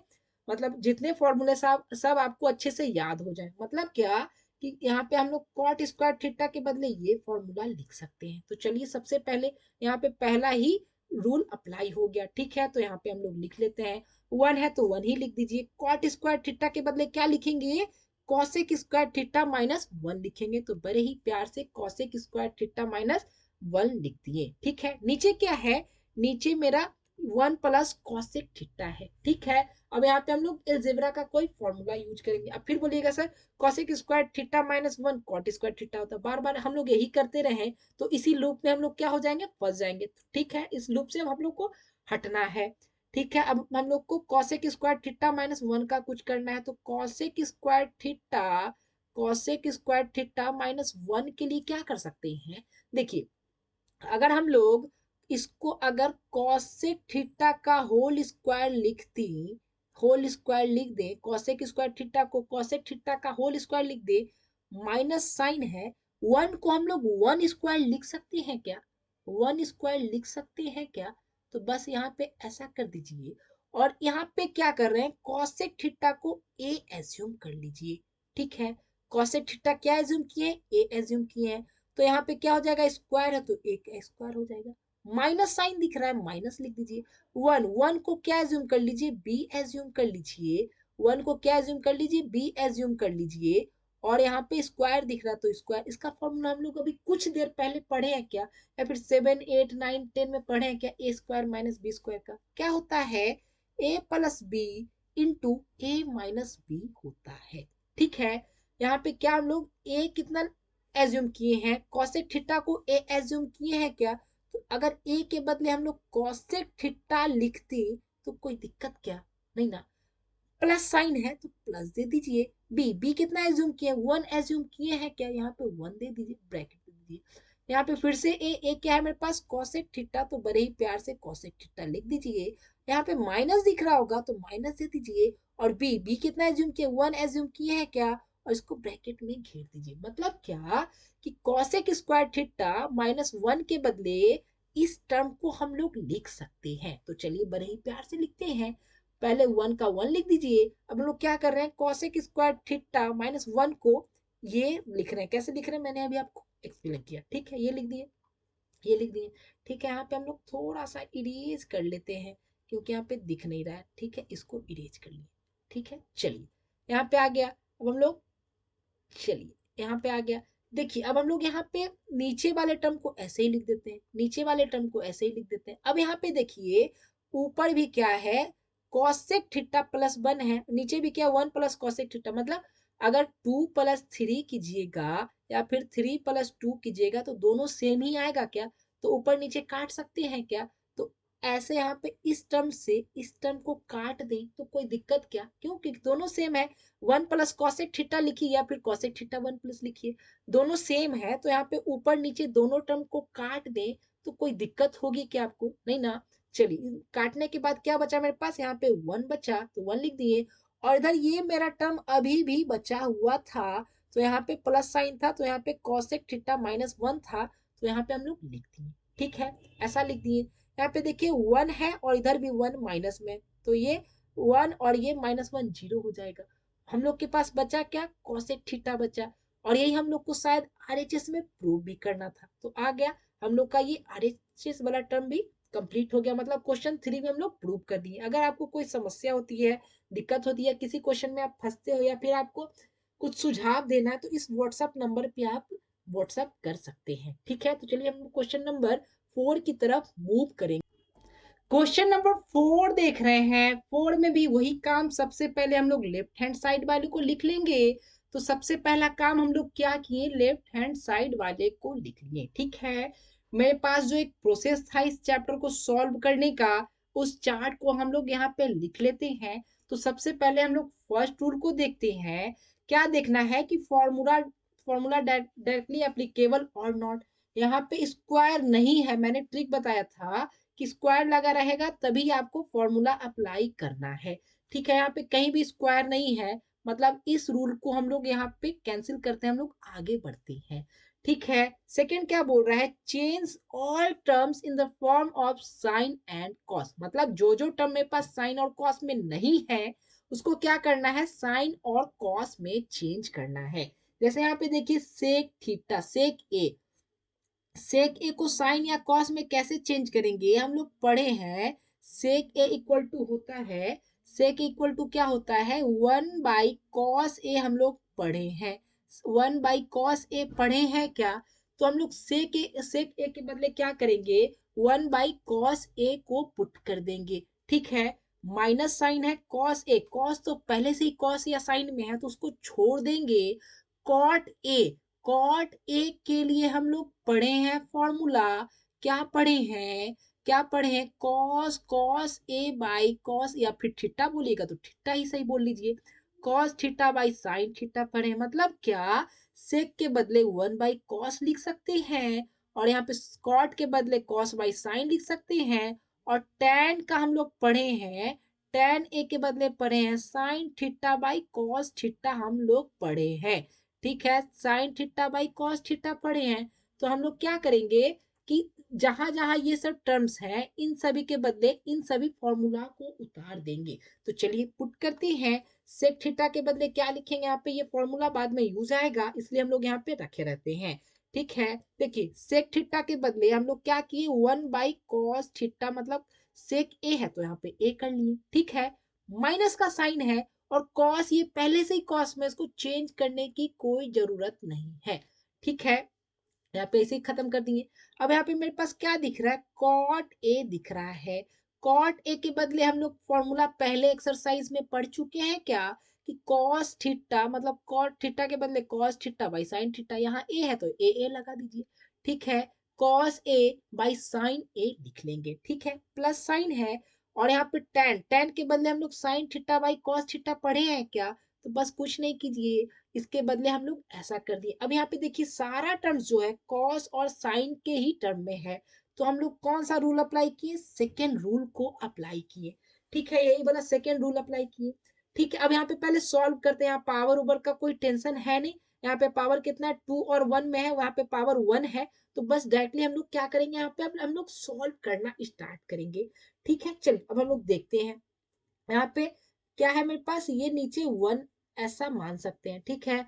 मतलब जितने फॉर्मूले सब आपको अच्छे से याद हो जाए। मतलब क्या कि यहाँ पे हम लोग कॉट स्क्वायर थीटा के बदले ये फॉर्मूला लिख सकते हैं। तो चलिए सबसे पहले यहाँ पे पहला ही रूल अप्लाई हो गया। ठीक है, तो यहाँ पे हम लोग लिख लेते हैं, 1 है तो 1 ही लिख दीजिए। कॉट स्क्वायर थीटा के बदले क्या लिखेंगे, कॉसेक स्क्वायर थीटा माइनस 1 लिखेंगे। तो बड़े ही प्यार से कॉसेक स्क्वायर थीटा माइनस 1 लिख दिए। ठीक है, नीचे क्या है, नीचे मेरा 1 प्लस कॉसेक थीटा है। ठीक है, अब यहाँ पे हम लोग अलजेब्रा का कोई फॉर्मूला यूज करेंगे। अब फिर बोलिएगा sir cosec square theta minus 1 cot square theta होता है, बार बार हम लोग यही करते रहे तो इसी लूप में हम लोग क्या हो जाएंगे, फंस जाएंगे। ठीक है, इस लूप से हम लोग को हटना है। ठीक है, अब हम लोग को कॉसेक स्क्वायर थीटा माइनस 1 का कुछ करना है। तो कॉसेक स्क्वायर थीटा माइनस 1 के लिए क्या कर सकते हैं, देखिए अगर हम लोग इसको अगर कॉसेक थीटा का होल स्क्वायर लिख दे, कॉसेक स्क्वायर थीटा को कॉसेक थीटा का होल स्क्वायर लिख दे, माइनस साइन है, 1 को हम लोग 1 स्क्वायर लिख सकते हैं क्या, 1 स्क्वायर लिख सकते हैं क्या। तो बस यहाँ पे ऐसा कर दीजिए और यहाँ पे क्या कर रहे हैं, कॉसेक थीटा को ए एज्यूम कर लीजिए। ठीक है, कॉसेक थीटा क्या एज्यूम किए, ए एज्यूम किए हैं। तो यहाँ पे क्या हो जाएगा, स्क्वायर है तो एक स्क्वायर हो जाएगा। माइनस साइन दिख रहा है, माइनस लिख दीजिए। 1 को क्या एज्यूम कर लीजिए, बी एज्यूम कर लीजिए। 1 को क्या एज्यूम कर लीजिए, बी एज्यूम कर लीजिए। और यहाँ पे स्क्वायर दिख रहा है तो स्क्वायर, इसका फॉर्मूला हम लोग अभी कुछ देर पहले पढ़े हैं क्या, या फिर 7 8 9 10 में पढ़े हैं क्या, ए स्क्वायर माइनस बी स्क्वायर का क्या होता है, ए plus B into A minus B होता है। ठीक है, यहाँ पे क्या हम लोग ए कितना एज्यूम किए हैं, कॉसेक थीटा को ए एज्यूम किए हैं क्या। तो अगर ए के बदले हम लोग कॉसेक थीटा लिखते तो कोई दिक्कत क्या, नहीं ना। प्लस साइन है तो प्लस दे दीजिए। बी कितना एज्यूम किया, 1 एज्यूम किए हैं क्या, यहाँ पे 1 दे दीजिए, ब्रैकेट दे दीजिए। यहाँ पे फिर से ए क्या है मेरे पास, कॉसेक थीटा, तो बड़े ही प्यार से कॉसेक थीटा लिख दीजिए। यहाँ पे माइनस दिख रहा होगा तो माइनस दे दीजिए। और बी कितना एज्यूम किया, 1 एज्यूम किए हैं क्या, और इसको ब्रैकेट में घेर दीजिए। मतलब क्या कि कॉसेक स्क्वायर थीटा माइनस 1 के बदले इस टर्म को हम लोग लिख सकते हैं। तो चलिए बड़े ही प्यार से लिखते हैं, पहले 1 का 1 लिख दीजिए। अब हम लोग क्या कर रहे हैं, कॉसेक स्क्वायर थीटा माइनस 1 को ये लिख रहे हैं, कैसे लिख रहे हैं मैंने अभी आपको एक्सप्लेन किया। ठीक है, ये लिख दिए, ये लिख दिए। ठीक है, यहाँ पे हम लोग थोड़ा सा इरेज कर लेते हैं क्योंकि यहाँ पे दिख नहीं रहा है। ठीक है, इसको इरेज कर लिए। ठीक है, चलिए यहाँ पे आ गया। अब हम लोग चलिए यहाँ पे आ गया, देखिए अब हम लोग यहाँ पे नीचे वाले टर्म को ऐसे ही लिख देते हैं, नीचे वाले टर्म को ऐसे ही लिख देते हैं। अब यहाँ पे देखिए ऊपर भी क्या है, कॉसेक थीटा प्लस 1 है, नीचे भी क्या 1 प्लस कॉसेक थीटा, मतलब अगर 2 प्लस 3 कीजिएगा या फिर 3 प्लस 2 कीजिएगा तो दोनों सेम ही आएगा क्या, तो ऊपर नीचे काट सकते हैं क्या, तो ऐसे यहाँ पे इस टर्म से इस टर्म को काट दें तो कोई दिक्कत क्या, क्योंकि दोनों सेम है। 1 प्लस कॉसेक थीटा लिखिए या फिर कॉसेक थीटा 1 प्लस लिखिए, दोनों सेम है, तो यहाँ पे ऊपर नीचे दोनों टर्म को काट दें तो कोई दिक्कत होगी क्या आपको, नहीं ना। चलिए काटने के बाद क्या बचा मेरे पास, यहाँ पे 1 बचा तो 1 लिख दिए, और इधर ये मेरा टर्म अभी भी बचा हुआ था, तो यहाँ पे प्लस साइन था, तो यहाँ पे कॉसेक थीटा माइनस 1 था, तो यहाँ पे हम लोग लिख दिए, ठीक है, ऐसा लिख दिए। यहाँ पे देखिए 1 है और इधर भी 1 माइनस में, तो ये 1 और ये -1 जीरो हो जाएगा। हम लोग के पास बचा क्या, कॉसेक थीटा बचा, और यही हम लोग को शायद आरएचएस में प्रूव भी करना था, तो आ गया हम लोग का ये आरएचएस वाला टर्म भी कंप्लीट हो गया, मतलब क्वेश्चन 3 में हम लोग प्रूव कर दिए। अगर आपको कोई समस्या होती है, दिक्कत होती है, किसी क्वेश्चन में आप फंसते हो या फिर आपको कुछ सुझाव देना है, तो इस व्हाट्सएप नंबर पे आप व्हाट्सएप कर सकते हैं, ठीक है। तो चलिए हम क्वेश्चन नंबर 4 की तरफ मूव करेंगे। क्वेश्चन नंबर 4 देख रहे हैं, 4 में भी वही काम, सबसे पहले हम लोग लेफ्ट हैंड साइड वाले को लिख लेंगे। तो सबसे पहला काम हम लोग क्या किए, लेफ्ट हैंड साइड वाले को लिख लिए, ठीक है। मेरे पास जो एक प्रोसेस था इस चैप्टर को सॉल्व करने का, उस चार्ट को हम लोग यहाँ पे लिख लेते हैं। तो सबसे पहले हम लोग फर्स्ट रूल को देखते हैं। क्या देखना है कि फॉर्मूला फॉर्मूला डायरेक्टली एप्लीकेबल और नॉट। यहाँ पे स्क्वायर नहीं है, मैंने ट्रिक बताया था कि स्क्वायर लगा रहेगा तभी आपको फॉर्मूला अप्लाई करना है, ठीक है। यहाँ पे कहीं भी स्क्वायर नहीं है, मतलब इस रूल को हम लोग यहाँ पे कैंसिल करते हैं, हम लोग आगे बढ़ते हैं, ठीक है। सेकंड क्या बोल रहा है, change all terms in the form of sine and cos, मतलब जो जो टर्म मेरे पास साइन और कॉस में नहीं है उसको क्या करना है, साइन और कॉस में चेंज करना है। जैसे यहाँ पे देखिए सेक थीटा, सेक ए, सेक ए को साइन या कॉस में कैसे चेंज करेंगे, हम लोग पढ़े हैं। सेक ए इक्वल टू होता है, सेक इक्वल टू क्या होता है, 1/cos ए, हम लोग पढ़े हैं। 1/cos ए पढ़े हैं क्या, तो हम लोग सेक ए के बदले क्या करेंगे, 1/cos ए को पुट कर देंगे, ठीक है। माइनस साइन है कॉस ए, कॉस तो पहले से ही कॉस या साइन में है तो उसको छोड़ देंगे। कॉट ए, कॉट ए के लिए हम लोग पढ़े हैं फॉर्मूला, क्या पढ़े हैं, क्या पढ़े हैं, cos cos A by cos, या फिर थीटा बोलिएगा तो थीटा ही सही बोल लीजिए, cos theta by sine theta पढ़े, मतलब क्या, सेक के बदले 1/cos लिख सकते हैं, और यहाँ पे कॉट के बदले कॉस बाई साइन लिख सकते हैं, और टैन का हम लोग पढ़े हैं, टैन ए के बदले पढ़े हैं sine theta by cos theta, हम लोग पढ़े हैं, ठीक है। Sine theta by cos theta पढ़े हैं, तो हम लोग क्या करेंगे कि जहां जहां ये सब टर्म्स हैं इन सभी के बदले इन सभी फॉर्मूला को उतार देंगे। तो चलिए पुट करते हैं, सेक थीटा के बदले क्या लिखेंगे, यहाँ पे ये फॉर्मूला बाद में यूज आएगा इसलिए हम लोग यहाँ पे रखे रहते हैं, ठीक है। देखिए सेक थीटा के बदले हम लोग क्या किए, 1/cos थीटा, मतलब सेक ए है तो यहाँ पे ए कर लिए, ठीक है। माइनस का साइन है और कॉस ये पहले से ही कॉस में, इसको चेंज करने की कोई जरूरत नहीं है, ठीक है। यहाँ पे ऐसे ही खत्म कर दिए। अब यहाँ पे मेरे पास क्या दिख रहा है, कॉट ए दिख रहा है। कॉट ए के बदले हम लोग फॉर्मूला पहले एक्सरसाइज में पढ़ चुके हैं क्या, कि कॉस थीटा, मतलब कॉट थीटा के बदले cos theta by sine theta, यहाँ ए है तो ए लगा दीजिए, ठीक है। कॉस ए बाई साइन ए लिख लेंगे, ठीक है, प्लस साइन है, और यहाँ पे टेन, टेन के बदले हम लोग sine theta by cos theta पढ़े हैं क्या, तो बस कुछ नहीं कीजिए, इसके बदले हम लोग ऐसा कर दिए। अब यहाँ पे देखिए सारा टर्म्स जो है कॉस और साइन के ही टर्म में है, तो हम लोग कौन सा रूल अप्लाई किए, सेकेंड रूल को अप्लाई किए, ठीक है, यही वाला सेकेंड रूल अप्लाई किए, ठीक है। अब यहाँ पे पहले सॉल्व करते हैं, यहाँ पावर ओवर का कोई टेंशन है नहीं, यहाँ पे पावर कितना है 2 और 1 में है, वहां पे पावर 1 है, तो बस डायरेक्टली हम लोग क्या करेंगे, यहाँ पे अब हम लोग सॉल्व करना स्टार्ट करेंगे, ठीक है। चलिए अब हम लोग देखते हैं, यहाँ पे क्या है मेरे पास, ये नीचे 1 ऐसा मान सकते हैं, ठीक है।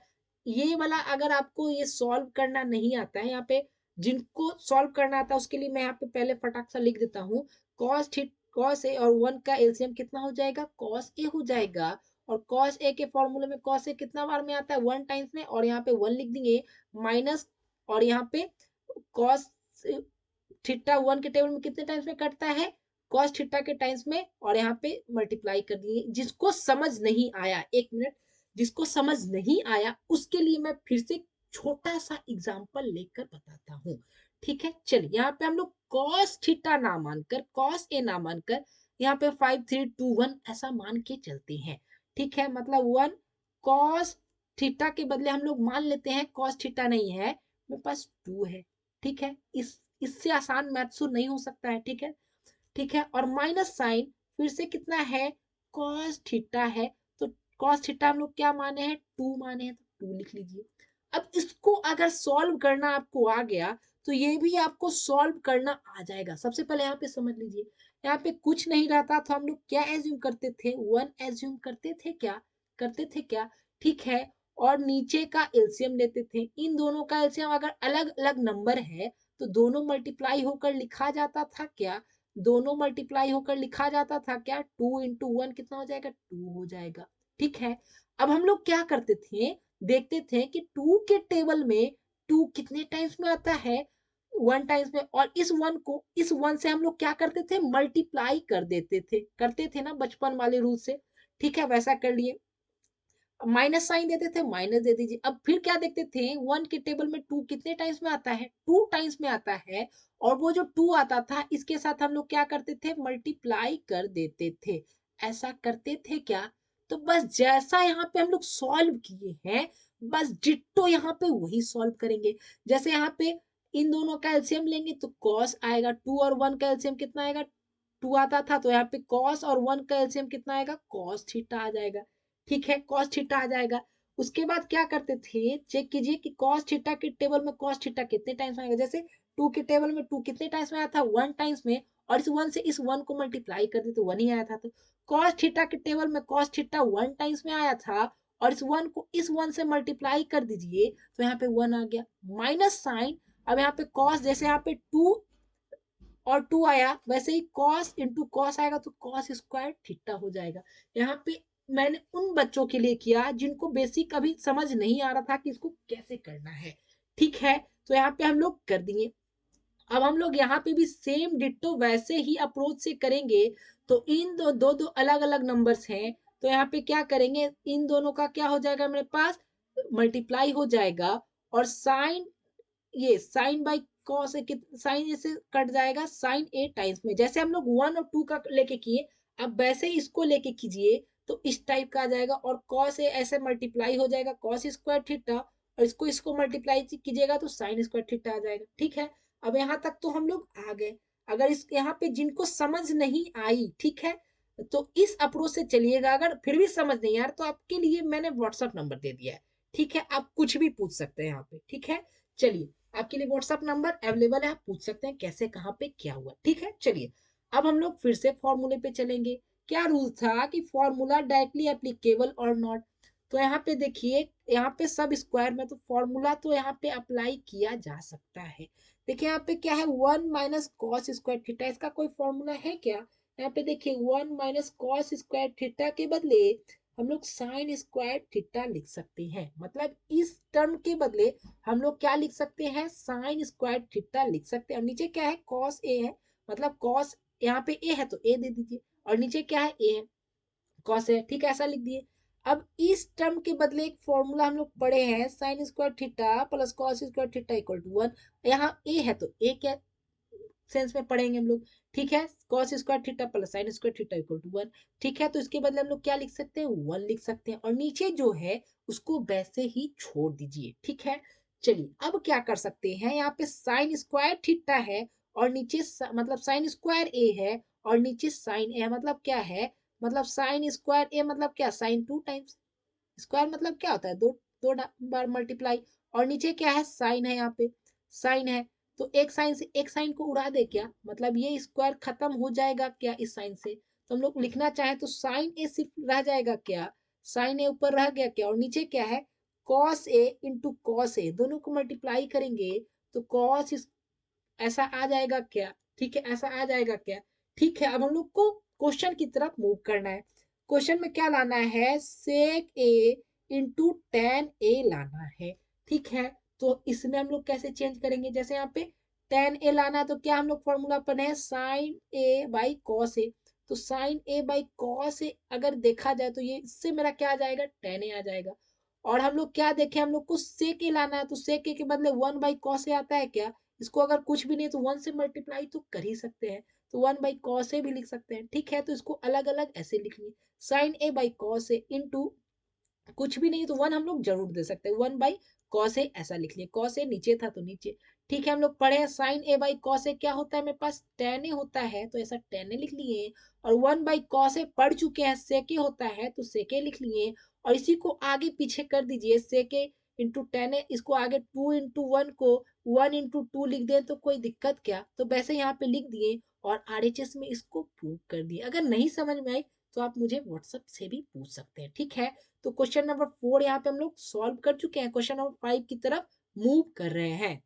ये वाला अगर आपको ये सॉल्व करना नहीं आता है, यहाँ पे जिनको सॉल्व करना आता है उसके लिए मैं यहाँ पे पहले फटाक सा लिख देता हूँ, कॉस ए और 1 का एलसीएम कितना हो जाएगा, कॉस ए हो जाएगा, और कॉस ए के फॉर्मूले में कॉस ए कितना बार में आता है, 1 टाइम्स में, और यहाँ पे 1 लिख देंगे माइनस, और यहाँ पे कॉस थीटा 1 के टेबल में कितने टाइम्स में कटता है, कॉस थीटा के टाइम्स में और यहाँ पे मल्टीप्लाई कर दिए। जिसको समझ नहीं आया, एक मिनट, जिसको समझ नहीं आया उसके लिए मैं फिर से छोटा सा एग्जांपल लेकर बताता हूँ। ठीक है, चलिए यहाँ पे हम लोग कॉस थीटा ना मानकर, कॉस ए ना मानकर यहाँ पे 5 3 2 1 ऐसा मान के चलते हैं। ठीक है, मतलब 1 कॉस थीटा के बदले हम लोग मान लेते हैं कॉस थीटा नहीं है, मेरे पास 2 है। ठीक है, इससे आसान मैथ्स नहीं हो सकता है। ठीक है, ठीक है, और माइनस साइन फिर से कितना है, कॉस थीटा है, तो कॉस थीटा हम लोग क्या माने हैं, 2 माने हैं, तो 2 लिख लीजिए। अब इसको अगर सॉल्व करना आपको आ गया तो ये भी आपको सॉल्व करना आ जाएगा। सबसे पहले यहाँ पे समझ लीजिए, यहाँ पे कुछ नहीं रहता तो हम लोग क्या एज्यूम करते थे, 1 एज्यूम करते थे, क्या करते थे क्या, ठीक है, और नीचे का एलसीएम लेते थे। इन दोनों का एलसीएम अगर अलग अलग नंबर है तो दोनों मल्टीप्लाई होकर लिखा जाता था क्या, दोनों मल्टीप्लाई होकर लिखा जाता था क्या, 2 इंटू 1 कितना हो जाएगा, 2 हो जाएगा। ठीक है, अब हम लोग क्या करते थे, देखते थे कि 2 के टेबल में 2 कितने टाइम्स में आता है, 1 टाइम्स में, और इस 1 को इस 1 से हम लोग क्या करते थे, मल्टीप्लाई कर देते थे, करते थे ना बचपन वाले रूल से। ठीक है, वैसा कर लिए। माइनस साइन देते थे, माइनस दे दीजिए। अब फिर क्या देखते थे, 1 के टेबल में 2 कितने टाइम्स में आता है, 2 टाइम्स में आता है, और वो जो 2 आता था इसके साथ हम लोग क्या करते थे, मल्टीप्लाई कर देते थे। ऐसा करते थे क्या, तो बस जैसा यहाँ पे हम लोग सॉल्व किए हैं बस डिट्टो यहाँ पे वही सॉल्व करेंगे। जैसे यहाँ पे इन दोनों का एलसीएम लेंगे तो कॉस आएगा, 2 और 1 का एलसीएम कितना आएगा, 2 आता था, तो यहाँ पे कॉस और 1 का एलसीएम कितना आएगा, कॉस थीटा आ जाएगा। ठीक है, कॉस थीटा आ जाएगा। उसके बाद क्या करते थे, चेक कीजिए कि कॉस थीटा के टेबल में कॉस थीटा कितने टाइम्स में आएगा। जैसे 2 के टेबल में 2 कितने टाइम्स में आया था, 1 टाइम्स में, और इस 1 से इस 1 को मल्टीप्लाई कर दे तो 1 ही आया था। तो कॉस थीटा के टेबल में कॉस थीटा 1 टाइम्स में आया था, और इस 1 को इस 1 से मल्टीप्लाई कर दीजिए तो यहाँ पे 1 आ गया। माइनस साइन, अब यहाँ पे कॉस, जैसे यहाँ पे 2 और 2 आया वैसे ही कॉस इंटू कॉस आएगा तो कॉस स्क्वायर थीटा हो जाएगा। यहाँ पे मैंने उन बच्चों के लिए किया जिनको बेसिक अभी समझ नहीं आ रहा था कि इसको कैसे करना है। ठीक है, तो यहाँ पे हम लोग कर दिए। अब हम लोग यहाँ पे भी सेम डिट्टो वैसे ही अप्रोच से करेंगे। तो इन दो अलग अलग नंबर्स हैं, तो यहाँ पे क्या करेंगे, इन दोनों का क्या हो जाएगा, मेरे पास मल्टीप्लाई हो जाएगा, और साइन, ये साइन बाई कॉस साइन जैसे कट जाएगा, साइन ए टाइम्स में, जैसे हम लोग 1 और 2 का लेके किए अब वैसे ही इसको लेके कीजिए तो इस टाइप का आ जाएगा, और कॉस ए ऐसे मल्टीप्लाई हो जाएगा कॉस स्क्वायर थीटा, और इसको मल्टीप्लाई कीजिएगा तो साइन स्क्वायर थीटा आ जाएगा। ठीक है, अब यहाँ तक तो हम लोग आ गए। अगर इस यहाँ पे जिनको समझ नहीं आई, ठीक है, तो इस अप्रोच से चलिएगा। अगर फिर भी समझ नहीं आ रहा तो आपके लिए मैंने व्हाट्सअप नंबर दे दिया है। ठीक है, आप कुछ भी पूछ सकते हैं यहाँ पे। ठीक है, चलिए, आपके लिए व्हाट्सअप नंबर अवेलेबल है, आप पूछ सकते हैं कैसे कहाँ पे क्या हुआ। ठीक है, चलिए, अब हम लोग फिर से फॉर्मूले पे चलेंगे। क्या रूल था कि फॉर्मूला डायरेक्टली एप्लीकेबल और नॉट, तो यहाँ पे देखिए, यहाँ पे सब स्क्वायर में तो फॉर्मूला तो यहाँ पे अप्लाई किया जा सकता है। देखिए यहाँ पे क्या है, 1 माइनस कॉस स्क्वायर थीटा, इसका कोई फॉर्मूला है क्या, यहाँ पे देखिए 1 माइनस कॉस स्क्वायर थीटा के बदले हम लोग साइन स्क्वायर थीटा लिख सकते हैं। मतलब इस टर्म के बदले हम लोग क्या लिख सकते हैं, साइन स्क्वायर थीटा लिख सकते हैं। और नीचे क्या है, कॉस ए है, मतलब कॉस, यहाँ पे ए है तो ए दे दीजिए, और नीचे क्या है, ए है, कॉस है। ठीक है, ऐसा लिख दिए। अब इस टर्म के बदले एक फॉर्मूला हम लोग पढ़े हैं, sine square theta plus cos square theta equal to 1। यहाँ ए है तो ए क्या सेंस में पढ़ेंगे हम लोग। ठीक है, cos square theta plus sine square theta equal to 1। ठीक है, तो इसके बदले हम लोग क्या लिख सकते हैं, 1 लिख सकते हैं, और नीचे जो है उसको वैसे ही छोड़ दीजिए। ठीक है, चलिए, अब क्या कर सकते हैं, यहाँ पे साइन स्क्वायर थीटा है, और नीचे मतलब साइन स्क्वायर ए है, और नीचे साइन ए है, मतलब क्या है, मतलब साइन स्क्वायर ए मतलब क्या, साइन 2 टाइम्स, स्क्वायर मतलब क्या होता है, दो दो बार मल्टीप्लाई, और नीचे क्या है, साइन है, यहाँ पे साइन है, तो एक साइन से एक साइन को उड़ा दे क्या, मतलब ये स्क्वायर खत्म हो जाएगा क्या इस साइन से, तो हम लोग लिखना चाहे तो साइन ए सिर्फ रह जाएगा क्या, साइन ए ऊपर रह गया क्या, और नीचे क्या है, cos A into cos A, दोनों को मल्टीप्लाई करेंगे तो कॉस ऐसा आ जाएगा क्या। ठीक है, ऐसा आ जाएगा क्या। ठीक है, अब हम लोग को क्वेश्चन की तरफ मूव करना है। क्वेश्चन में क्या लाना है, सेक ए इंटू टेन ए लाना है। ठीक है, तो इसमें हम लोग कैसे चेंज करेंगे, जैसे यहाँ पे टेन ए लाना है तो क्या हम लोग फॉर्मूला पढ़े हैं, साइन ए बाई कॉस ए। तो साइन ए बाई कॉस ए अगर देखा जाए तो ये इससे मेरा क्या आ जाएगा, टेन ए आ जाएगा। और हम लोग क्या देखें, हम लोग को सेक ए लाना है तो सेक ए के बदले वन बाई कॉस ए आता है क्या, इसको अगर कुछ भी नहीं तो वन से मल्टीप्लाई तो कर ही सकते हैं, तो वन बाई कॉस ए भी लिख सकते हैं। ठीक है, तो इसको अलग अलग ऐसे लिख लिए, sine A by cos A into कुछ भी नहीं तो वन हम लोग जरूर दे सकते हैं, वन बाई कॉस ए ऐसा लिख लिए, कॉस ए नीचे था तो नीचे। ठीक है, हम लोग पढ़े हैं साइन ए बाई कॉस ए क्या होता है, मेरे पास टेन ए होता है तो ऐसा टेन ए लिख लिए। और वन बाई कॉस ए पढ़ चुके हैं, सेके होता है तो सेके लिख लिए। और इसी को आगे पीछे कर दीजिए, सेके इंटू टेन ए, इसको आगे टू इंटू वन को वन इंटू टू लिख दें तो कोई दिक्कत क्या, तो वैसे यहाँ पे लिख दिए और आरएचएस में इसको प्रूव कर दिए। अगर नहीं समझ में आई तो आप मुझे व्हाट्सएप से भी पूछ सकते हैं। ठीक है, तो क्वेश्चन नंबर 4 यहाँ पे हम लोग सॉल्व कर चुके हैं, क्वेश्चन नंबर 5 की तरफ मूव कर रहे हैं।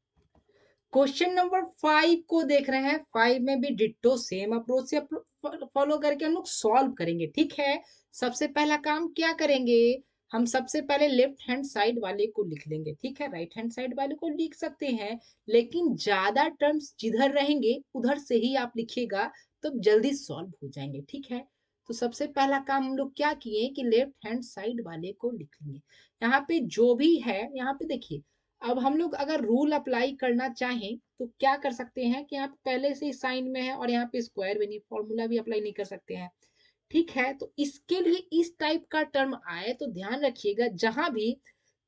क्वेश्चन नंबर 5 को देख रहे हैं, 5 में भी डिट्टो सेम अप्रोच से फॉलो करके हम लोग सॉल्व करेंगे। ठीक है, सबसे पहला काम क्या करेंगे, हम सबसे पहले लेफ्ट हैंड साइड वाले को लिख लेंगे। ठीक है, राइट हैंड साइड वाले को लिख सकते हैं, लेकिन ज्यादा टर्म्स जिधर रहेंगे उधर से ही आप लिखिएगा तो जल्दी सॉल्व हो जाएंगे। ठीक है, तो सबसे पहला काम हम लोग क्या किए कि लेफ्ट हैंड साइड वाले को लिख लेंगे। यहाँ पे जो भी है, यहाँ पे देखिए, अब हम लोग अगर रूल अप्लाई करना चाहें तो क्या कर सकते हैं कि यहाँ पे पहले से ही साइन में है और यहाँ पे स्क्वायर भी नहीं, फॉर्मूला भी अप्लाई नहीं कर सकते हैं। ठीक है, तो इसके लिए इस टाइप का टर्म आए तो ध्यान रखिएगा, जहां भी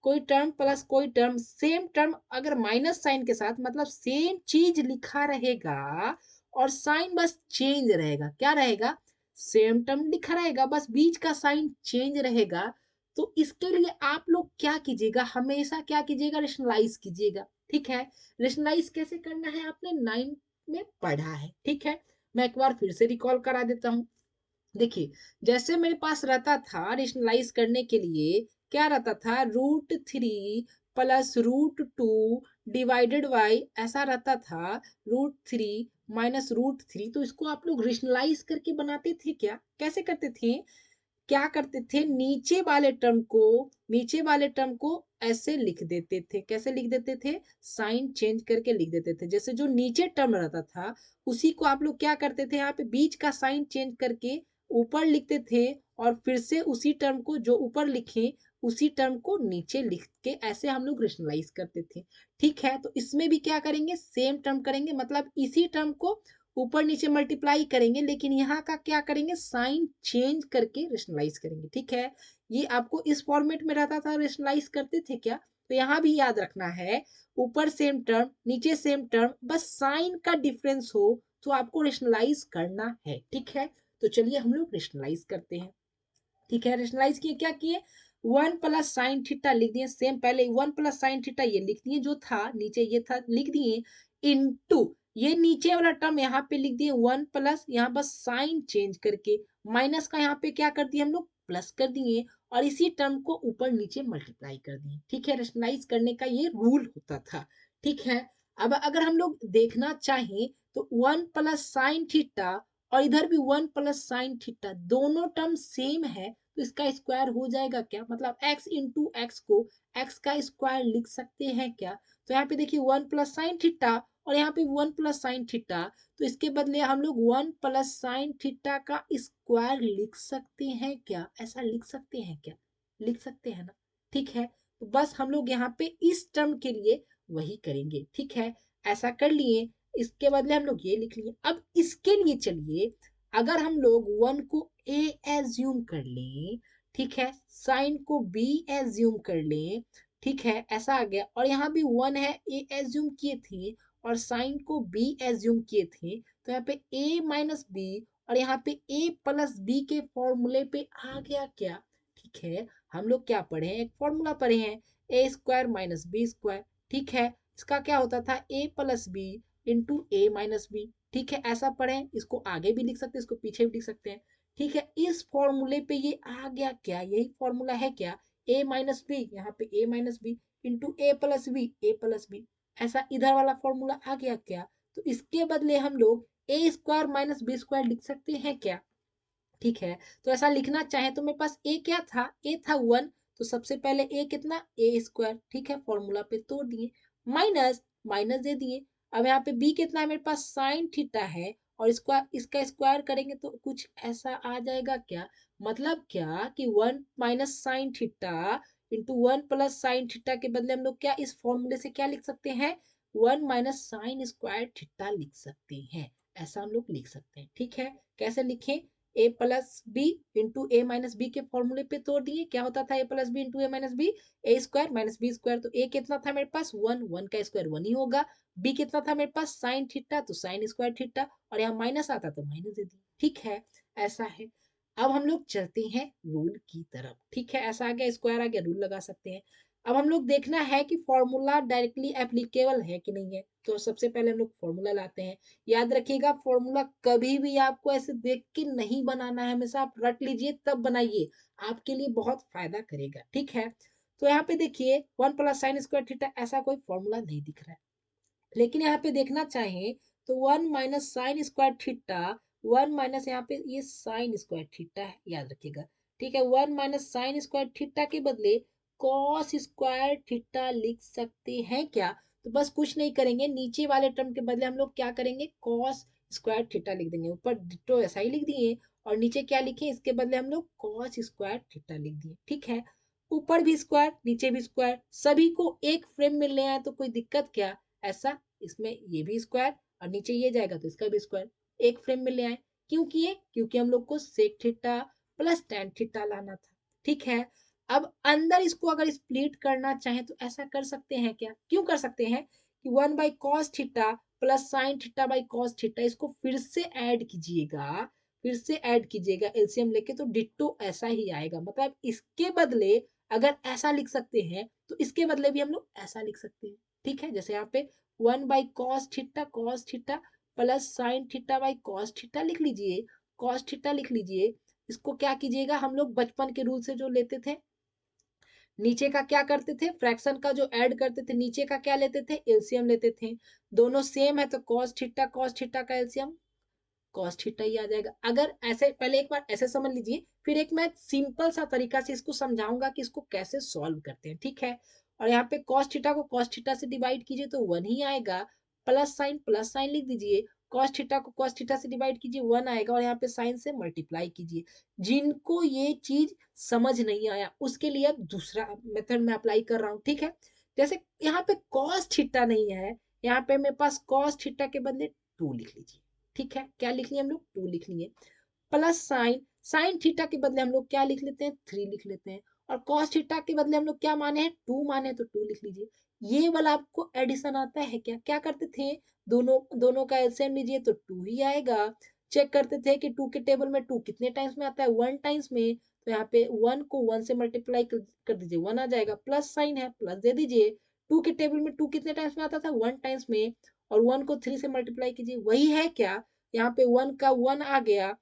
कोई टर्म प्लस कोई टर्म, सेम टर्म अगर माइनस साइन के साथ, मतलब सेम चीज लिखा रहेगा और साइन बस चेंज रहेगा, क्या रहेगा, सेम टर्म लिखा रहेगा बस बीच का साइन चेंज रहेगा, तो इसके लिए आप लोग क्या कीजिएगा, हमेशा क्या कीजिएगा, रेशनलाइज कीजिएगा। ठीक है, रेशनलाइज कैसे करना है आपने 9 में पढ़ा है। ठीक है, मैं एक बार फिर से रिकॉल करा देता हूँ। देखिए, जैसे मेरे पास रहता था रेशनलाइज करने के लिए, क्या रहता था, root 3 plus root 2 divided by, ऐसा रहता था, रूट 3 माइनस रूट 3। तो इसको आप लोग रेशनलाइज करके बनाते थे क्या, कैसे करते थे, क्या करते थे, नीचे वाले टर्म को ऐसे लिख देते थे, कैसे लिख देते थे, साइन चेंज करके लिख देते थे। जैसे जो नीचे टर्म रहता था उसी को आप लोग क्या करते थे, यहाँ पे बीच का साइन चेंज करके ऊपर लिखते थे, और फिर से उसी टर्म को जो ऊपर लिखे उसी टर्म को नीचे लिख के ऐसे हम लोग रेशनलाइज करते थे। ठीक है, तो इसमें भी क्या करेंगे, सेम टर्म करेंगे, मतलब इसी टर्म को ऊपर नीचे मल्टीप्लाई करेंगे, लेकिन यहाँ का क्या करेंगे, साइन चेंज करके रेशनलाइज करेंगे। ठीक है, ये आपको इस फॉर्मेट में रहता था, रेशनलाइज करते थे क्या, तो यहाँ भी याद रखना है, ऊपर सेम टर्म नीचे सेम टर्म, बस साइन का डिफरेंस हो तो आपको रेशनलाइज करना है। ठीक है, तो चलिए हम लोग रेशनलाइज करते हैं। ठीक है, रेशनलाइज किए, क्या किए, वन प्लस साइन थीटा लिख दिए, सेम पहले वन प्लस साइन थीटा ये लिख दिए, जो था नीचे ये था लिख दिए, इनटू ये नीचे वाला टर्म यहाँ पे लिख दिए वन प्लस, यहाँ बस साइन चेंज करके माइनस का यहाँ पे क्या कर दिए हम लोग, प्लस कर दिए, और इसी टर्म को ऊपर नीचे मल्टीप्लाई कर दिए। ठीक है, रेशनलाइज करने का ये रूल होता था। ठीक है, अब अगर हम लोग देखना चाहें तो वन प्लस साइन थीटा और इधर भी वन प्लस साइन थीटा, दोनों टर्म सेम है तो इसका स्क्वायर हो जाएगा क्या, मतलब x इंटू एक्स को x का स्क्वायर लिख सकते हैं क्या। तो यहाँ पे देखिए वन प्लस साइन थीटा और यहाँ पे वन प्लस साइन थीटा, तो इसके बदले हम लोग वन प्लस साइन थीटा का स्क्वायर लिख सकते हैं क्या, ऐसा लिख सकते हैं क्या, लिख सकते हैं ना। ठीक है, तो बस हम लोग यहाँ पे इस टर्म के लिए वही करेंगे। ठीक है, ऐसा कर लिए, इसके बदले हम लोग ये लिख लिए। अब इसके लिए चलिए, अगर हम लोग वन को ए एज्यूम कर लें, ठीक है, साइन को बी एज्यूम कर लें, ठीक है, ऐसा आ गया, और यहाँ भी वन है, ए एज्यूम किए थे और साइन को बी एज्यूम किए थे, तो यहाँ पे ए माइनस बी और यहाँ पे ए प्लस बी के फॉर्मूले पे आ गया क्या। ठीक है, हम लोग क्या पढ़े हैं, एक फॉर्मूला पढ़े हैं, ए स्क्वायर माइनस बी स्क्वायर। ठीक है, इसका क्या होता था, ए plus B into A minus B. ठीक है, ऐसा पढ़े, इसको आगे भी लिख सकते हैं, इसको पीछे भी लिख सकते हैं। ठीक है, इस फॉर्मूले पे ये आ गया क्या, यही फॉर्मूला है क्या, ए माइनस बी, यहाँ पे ए माइनस बी इंटू ए प्लस बी, ए प्लस बी, ऐसा इधर वाला फॉर्मूला आ गया क्या। तो इसके बदले हम लोग ए स्क्वायर माइनस बी स्क्वायर लिख सकते हैं क्या। ठीक है, तो ऐसा लिखना चाहे तो मेरे पास ए क्या था, ए था वन, तो सबसे पहले ए कितना, ए स्क्वायर, ठीक है, फॉर्मूला पे तोड़ दिए, माइनस माइनस दे दिए, अब यहाँ पे b कितना है मेरे पास, साइन थीटा है, और इसका स्क्वायर करेंगे तो कुछ ऐसा आ जाएगा क्या, मतलब क्या कि 1 minus sine theta into 1 plus sine theta के बदले हम लोग क्या इस फॉर्मूले से क्या लिख सकते हैं, 1 माइनस साइन स्क्वायर थीटा लिख सकते हैं। ऐसा हम लोग लिख सकते हैं। ठीक है, कैसे लिखें, a plus B into A minus B के फॉर्मूले पे तोड़ दिए, क्या होता था a plus B into A minus B, A square minus B square, तो a कितना था मेरे पास 1, 1 का स्क्वायर 1 ही होगा, b कितना था मेरे पास साइन थीटा, तो साइन स्क्वायर थीटा, और यहाँ माइनस आता तो माइनस दे दिया। ठीक है, ऐसा है। अब हम लोग चलते हैं रूल की तरफ। ठीक है, ऐसा आ गया, स्क्वायर आ गया, रूल लगा सकते हैं। अब हम लोग देखना है कि फॉर्मूला डायरेक्टली एप्लीकेबल है कि नहीं है, तो सबसे पहले हम लोग फॉर्मूला लाते हैं। याद रखिएगा, फॉर्मूला कभी भी आपको ऐसे देख के नहीं बनाना है, हमेशा आप रट लीजिए तब बनाइए, आपके लिए बहुत फायदा करेगा। ठीक है, तो यहाँ पे देखिए 1 प्लस साइन स्क्वायर थीटा, ऐसा कोई फॉर्मूला नहीं दिख रहा है, लेकिन यहाँ पे देखना चाहें तो 1 minus sign square theta, 1 minus यहाँ पे ये साइन स्क्वायर थीटा है, याद रखिएगा। ठीक है, 1 माइनस साइन स्क्वायर थीटा के बदले कॉस स्क्वायर थीटा लिख सकते हैं क्या, तो बस कुछ नहीं करेंगे, नीचे वाले टर्म के बदले हम लोग क्या करेंगे, कॉस स्क्वायर थीटा लिख देंगे, ऊपर डिट्टो ऐसा ही लिख दिए, और नीचे क्या लिखे, इसके बदले हम लोग कॉस स्क्वायर थीटा लिख दिए। ठीक है, ऊपर भी स्क्वायर नीचे भी स्क्वायर, सभी को एक फ्रेम में ले आए तो कोई दिक्कत क्या, ऐसा, इसमें ये भी स्क्वायर और नीचे ये जाएगा तो इसका भी स्क्वायर, एक फ्रेम में ले आए। क्यों किए, क्योंकि हम लोग को sec theta plus tan theta लाना था। ठीक है, अब अंदर इसको अगर स्प्लिट करना चाहें तो ऐसा कर सकते हैं क्या, क्यों कर सकते हैं कि 1 by cos theta plus sine theta by cos theta, इसको फिर से ऐड कीजिएगा, फिर से ऐड कीजिएगा एलसीएम लेके, तो डिट्टो ऐसा ही आएगा, मतलब इसके बदले अगर ऐसा लिख सकते हैं तो इसके बदले भी हम लोग ऐसा लिख सकते हैं। ठीक है, जैसे यहाँ पे 1 by cos theta plus sine theta by cos theta लिख लीजिए, कॉस थीटा लिख लीजिए। इसको क्या कीजिएगा, हम लोग बचपन के रूल से जो लेते थे, नीचे का क्या करते थे, फ्रैक्शन का जो ऐड करते थे, नीचे का क्या लेते थे, एलसीएम लेते थे। दोनों सेम है तो कॉस थीटा का एलसीएम कॉस थीटा ही आ जाएगा। अगर ऐसे पहले एक बार ऐसे समझ लीजिए, फिर एक मैं सिंपल सा तरीका से इसको समझाऊंगा कि इसको कैसे सॉल्व करते हैं। ठीक है, और यहाँ पे कॉस थीटा को कॉस थीटा से डिवाइड कीजिए तो 1 ही आएगा, प्लस साइन लिख दीजिए, कॉस थीटा को कॉस थीटा से डिवाइड कीजिए 1 आएगा, और यहाँ पे साइन से मल्टीप्लाई कीजिए। जिनको ये चीज समझ नहीं आया उसके लिए अब दूसरा मेथड में अप्लाई कर रहा हूँ। ठीक है, जैसे यहाँ पे कॉस थीटा नहीं है, यहाँ पे मेरे पास कॉस थीटा के बदले 2 लिख लीजिए। ठीक है, क्या लिख लिए हम लोग, 2 लिख लिए, प्लस साइन, साइन थीटा के बदले हम लोग क्या लिख लेते हैं, 3 लिख लेते हैं, और कॉस थीटा के बदले हम लोग क्या माने हैं, 2 माने हैं, तो 2 लिख लीजिए। ये वाला आपको एडिशन आता है क्या, क्या करते थे, दोनों दोनों का एलसीएम लीजिए तो 2 ही आएगा। चेक करते थे कि 2 के टेबल में 2 कितने टाइम्स में आता है, 1 टाइम्स में, तो यहाँ पे 1 को 1 से मल्टीप्लाई कर दीजिए, 1 आ जाएगा, प्लस साइन है प्लस दे दीजिए। 2 के टेबल में 2 कितने टाइम्स में आता था, 1 टाइम्स में, और 1 को 3 से मल्टीप्लाई कीजिए, वही है क्या, यहाँ पे 1 का 1 आ गया,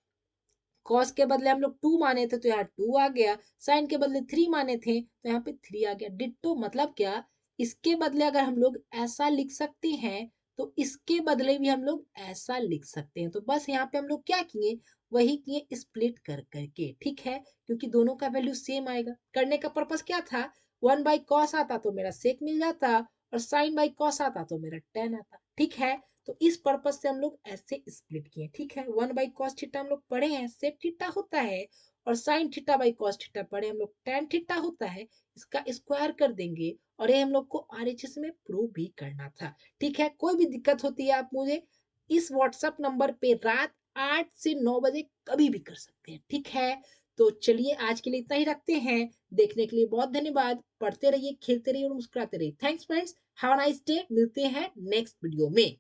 कॉस के बदले हम लोग 2 माने थे तो यहाँ 2 आ गया, साइन के बदले 3 माने थे तो यहाँ पे 3 आ गया। डिट्टो मतलब क्या, इसके बदले अगर हम लोग ऐसा लिख सकते हैं तो इसके बदले भी हम लोग ऐसा लिख सकते हैं। तो बस यहाँ पे हम लोग क्या किए, वही किए स्प्लिट कर करके। ठीक है, क्योंकि दोनों का वैल्यू सेम आएगा। करने का पर्पस क्या था, 1 बाई कॉस आता तो मेरा सेक मिल जाता, और साइन बाई कॉस आता तो मेरा टेन आता। ठीक है, तो इस पर्पज से हम लोग ऐसे स्प्लिट किए। ठीक है, 1 बाई कॉस थीटा हम लोग पढ़े हैं, सेक थीटा होता है, और sine theta by cos theta पढ़े हम लोग, टेन थीटा होता है, इसका स्क्वायर कर देंगे, और ये हम लोग को आरएचएस में प्रूव भी करना था। ठीक है, कोई भी दिक्कत होती है आप मुझे इस व्हाट्सएप नंबर पे रात 8 से 9 बजे कभी भी कर सकते हैं। ठीक है, तो चलिए आज के लिए इतना ही रखते हैं। देखने के लिए बहुत धन्यवाद। पढ़ते रहिए, खेलते रहिए और मुस्कुराते रहिए। Thanks friends, have a nice day. मिलते हैं नेक्स्ट वीडियो में।